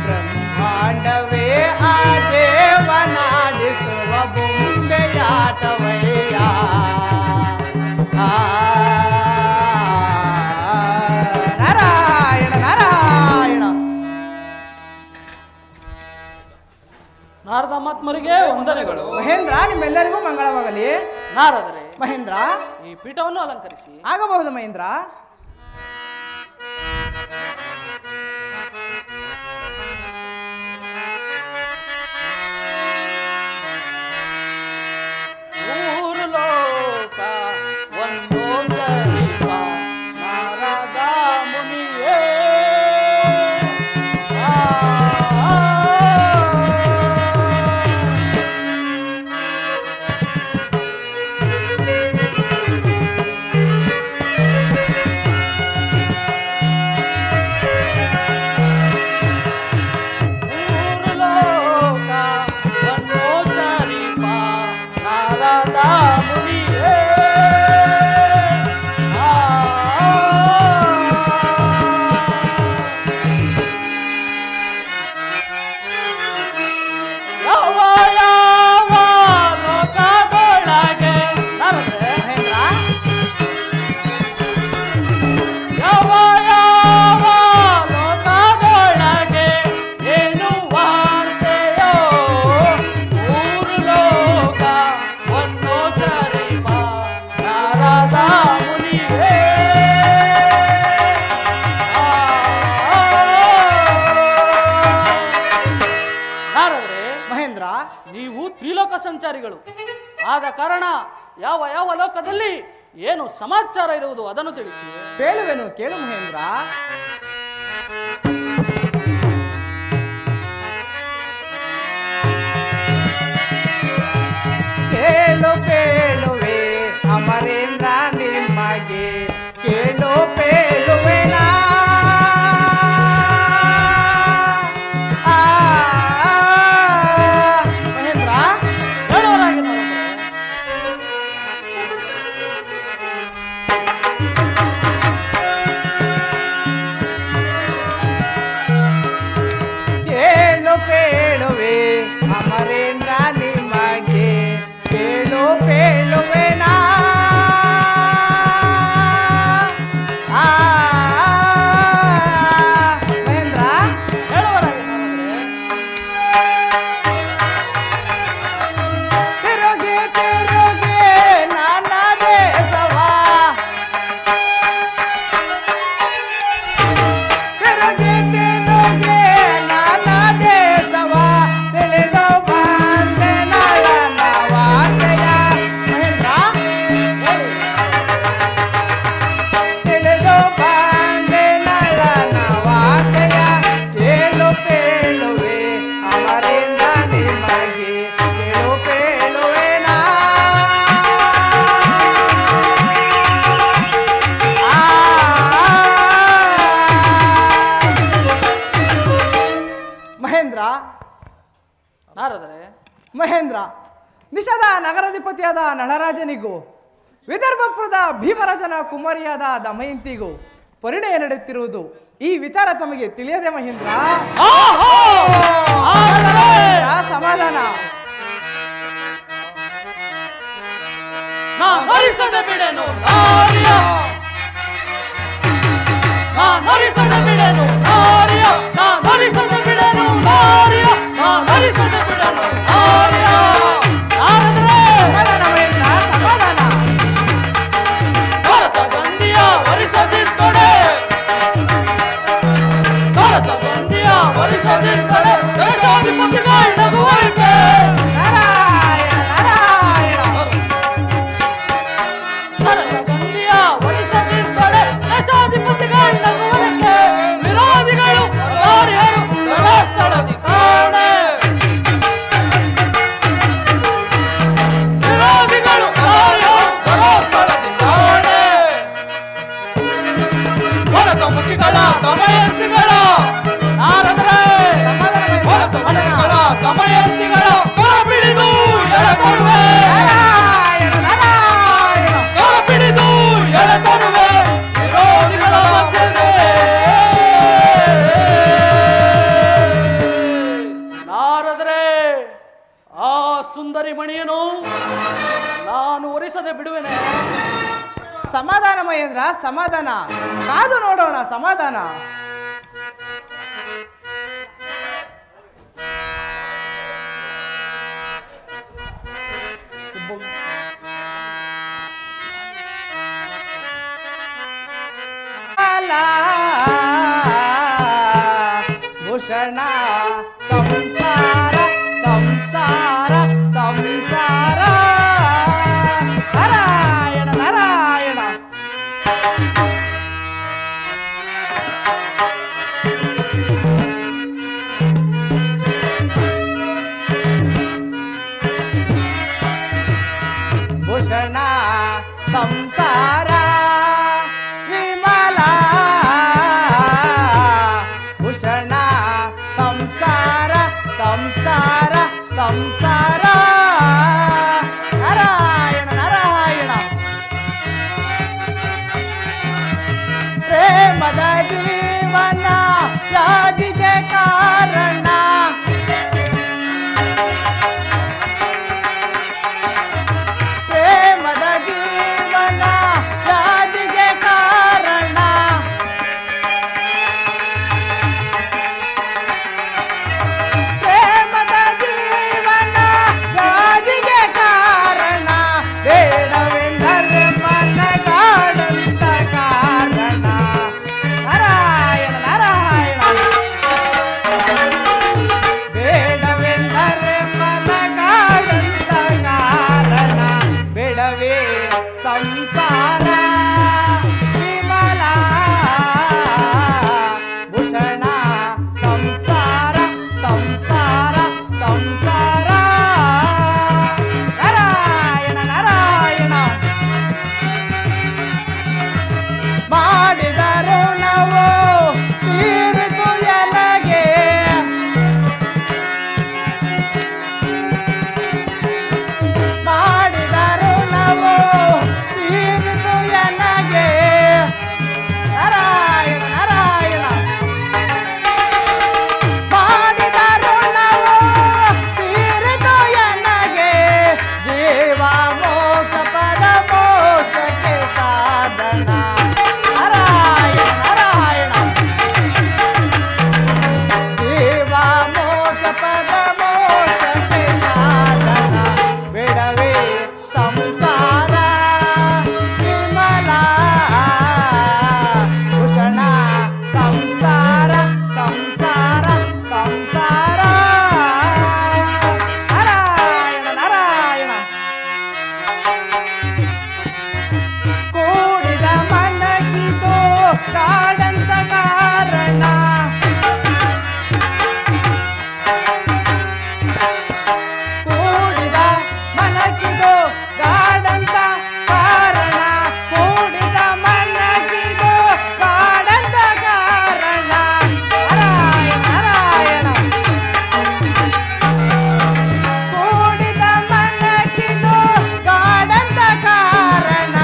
ಬ್ರಹ್ಮಾಂಡವೇ ಆ ದೇವನಾಡಿಸುವ ಬೊಂಬೆಯಾಟವಯ್ಯ ನಾರಾಯಣ ನಾರಾಯಣ. ನಾರದ ಮಹಾತ್ಮರಿಗೆ ವಂದನೆಗಳು. ಮಹೇಂದ್ರ, ನಿಮ್ಮೆಲ್ಲರಿಗೂ ಮಂಗಳವಾಗಲಿ. ನಾರದರೆ ಮಹೇಂದ್ರ, ಈ ಪೀಠವನ್ನು ಅಲಂಕರಿಸಿ. ಆಗಬಹುದು ಮಹೇಂದ್ರ. ಮೂರು ಲೋಕ ಒಂದೊಂದರಿಪ ನಾರದ ಮುನಿಯೇ. ಮೂರು ಲೋಕ ಒಂದೊಂದರಿಪ ನಾರದ ಮುನಿಯೇ. ಯಾವ ಯಾವ ಲೋಕದೊಳಗೆ ನಾರದೆ ಮಹೇಂದ್ರ, ಯಾವ ಯಾವ ಲೋಕದೊಳಗೆ ಏನು ವಾರ್ತೆಯೋ ಮೂರು ಲೋಕ ಒಂದೊಂದರಿಪ ನಾರದ ಮುನಿಯೇ. ನಾರದ್ರೆ ಮಹೇಂದ್ರ, ನೀವು ತ್ರಿಲೋಕ ಸಂಚಾರಿಗಳು ಆದ ಕಾರಣ ಯಾವ ಯಾವ ಲೋಕದಲ್ಲಿ ಏನು ಸಮಾಚಾರ ಇರುವುದು ಅದನ್ನು ತಿಳಿಸಿ. ಹೇಳುವೆನು ಕೇಳು ಮಹೇಂದ್ರ. ಕೇಳು ಕೇಳುವೆ ಅಮರೇಂದ್ರ ನಿಮಗೆ ಕೇಳು ಕೇಳುವೆನಾ ಮಹೇಂದ್ರ. ಹೇಳುವರಾಗಿ ನಾರದ್ರೆ ಕೇಳು ಕೇಳುವೆ ಅಮರೇಂದ್ರ ನಿಮಗೆ ಕೇಳು ಕೇಳುವೆನಾ ಮಹೇಂದ್ರ. ಹೇಳುವರಾಗಿ ನಾರದ್ರೆ ತಿರುಗಿ ತಿರುಗಿ ನನ್ನ ದೇಶವ ತಿರುಗಿ ತಿರುಗಿ ನನ್ನ ದೇಶವ ತಿಳಿದು ಬಂದೆ ನಳನ ವಾರ್ತೆಯ ಮಹೇಂದ್ರ. ತಿಳಿದು ಬಂದೆ ನಳನ ವಾರ್ತೆಯ ಕೇಳು ಕೇಳುವೆ ಅಮರೇಂದ್ರ ನಿಮಗೆ ಕೇಳು ಕೇಳುವೆನಾ ಮಹೇಂದ್ರ. ನಾರದ್ರೆ ಮಹೇಂದ್ರ, ನಿಷದ ನಗರಾಧಿಪತಿಯಾದ ನಳರಾಜನಿಗೂ ವಿದರ್ಭಪುರದ ಭೀಮರಾಜನ ಕುಮಾರಿಯಾದ ದಮಯಂತಿಗೂ ಪರಿಣಯ ನಡೆಯುತ್ತಿರುವುದು ಈ ವಿಚಾರ ತಮಗೆ ತಿಳಿಯದೆ ಮಹೇಂದ್ರ. ಸಮಾಧಾನ. ನರಿಸದೆ ಬಿಡೆನು ನಾರ್ಯ, ನರಿಸದೆ ಬಿಡೆನು ನಾರ್ಯ, ನರಿಸದೆ ಬಿಡೆನು ನಾರ್ಯ, ನರಿಸದೆ ಬಿಡೆನು ನಾರ್ಯ. ನಾರದ್ರೆ ಸಮಾಧಾನ ಮಹೇಂದ್ರ, ಸಮಾಧಾನ. ಸರಸ ಸಂಧಿಯ ವರಿಸದಿರ್ತಡೆ, ಸರಸ ಸಂಧಿಯ ವರಿಸದಿರ್ತಡೆ ದೇಶಾಧಿಪತಿಗಳ ನಗುವೈತೆ. ನಾರಾಯಣ ನಾರಾಯಣ. ಸರಸ ಸಂಧಿಯ ವರಿಸದಿರ್ತಡೆ ದೇಶಾಧಿಪತಿಗಳ ನಗುವೈತೆ. ವಿರೋಧಿಗಳು ದಾರಿಯರು ಸ್ಥಳದಿ ಕಾಣೆ, ವಿರೋಧಿಗಳು ದಾರಿಯರು ಸ್ಥಳದಿ ಕಾಣೆ. ಹೊಲಸ ಮುಖಿಗಳ ದಮಯಂತಿಗಳ ನಾರದ್ರೆ ಹೊಲಸ ಮುಖಿಗಳ ದಮಯಂತಿಗಳ ಕರ ಬಿಡಿದು ಎಳಕೊಡುವೆ, ನಾರಾಯಣ ನಾರಾಯಣ. ಕರ ಆದರೆ ಆ ಸುಂದರಿ ಮಣಿಯನ್ನು ನಾನು ಒರಿಸದೆ ಬಿಡುವೆನೆ. ಸಮಾಧಾನ ಮಹೇಂದ್ರ, ಸಮಾಧಾನ. ಕಾದು ನೋಡೋಣ, ಸಮಾಧಾನ. ಭೂಷಣ ಸಂಸಾರ ಸಂಸಾರ ಸಂಸಾರ. ನಾರಾಯಣ ನಾರಾಯಣ. ಭೂಷಣ ಸಂಸಾರ ವಿಮಲ. ಭೂಷಣ ಸಂಸಾರ ಸಂಸಾರ ಸಂಸಾರ. ನಾರಾಯಣ ನಾರಾಯಣ. ಪ್ರೇಮದ ಜೀವನ ವ್ಯಾಧಿಗೆ ಕಾರಣ. ಪ್ರೇಮದ ಜೀವನ ವ್ಯಾಧಿಗೆ ಕಾರಣ. ಪ್ರೇಮದ ಜೀವನ ವ್ಯಾಧಿಗೆ ಕಾರಣ. ಬೇಡವೆಂದರೆ ಮನಗಾಡಂತ ಕಾರಣ. ನಾರಾಯಣ ನಾರಾಯಣ. ಬೇಡವೆಂದರೆ ಮನಗಾಡಂತ ಕಾರಣ. ಬೇಡವೇ ಸಂಸಾರ ವಿಮಲ. ಭೂಷಣ ಸಂಸಾರ ಸಂಸಾರ ಸಂಸಾರ. ನಾರಾಯಣ ನಾರಾಯಣ. ಮಾಡಿದ ಋಣವು ತೀರಿತು ಎನಗೆ. ಮಾಡಿದ ಋಣವು ತೀರಿತು ಎನಗೆ. ನಾರಾಯಣ ನಾರಾಯಣ. ಮಾಡಿದ ಋಣವು ತೀರಿತು ಎನಗೆ. ಜೀವ ಮೋಕ್ಷ ಪದ ಮೋಕ್ಷಕ್ಕೆ ಸಾಧನ. ನಾರಾಯಣ ನಾರಾಯಣ. ಜೀವ ಮೋಕ್ಷ ಪದ ಮೋಕ್ಷಕ್ಕೆ ಸಾಧನ. ಬಿಡವೇ ಸಂಸಾರ ವಿಮಲ. ಭೂಷಣ ಸಂಸಾರ ಸಂಸಾರ ಸಂಸಾರ. ನಾರಾಯಣ ನಾರಾಯಣ. ಕೂಡಿದ ಮನಗಿದು ಕಾಡಂತ ಕಾರಣ. ಕೂಡಿದ ಮನಗಿದು ಕಾಡಂತ ಕಾರಣ. ಕೂಡಿದ ಮನಗಿದು ಕಾಡಂತ ಕಾರಣ. ನಾರಾಯಣ ನಾರಾಯಣ. ಕೂಡಿದ ಮನಗಿದು ಕಾಡಂತ ಕಾರಣ.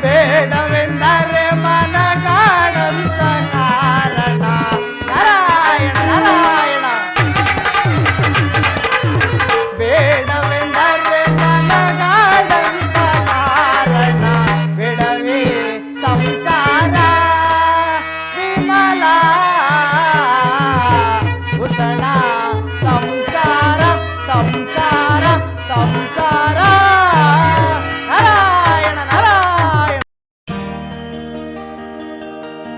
ಬೇಡವೆಂದರೆ ಮನಗಾಡಂತ ಕಾರಣ. ನಾರಾಯಣ ನಾರಾಯಣ. ಬೇಡವೆಂದರೆ ಮನಗಾಡಂತ ಕಾರಣ. ಬೇಡವೇ ಸಂಸಾರ ವಿಮಲ. ಭೂಷಣ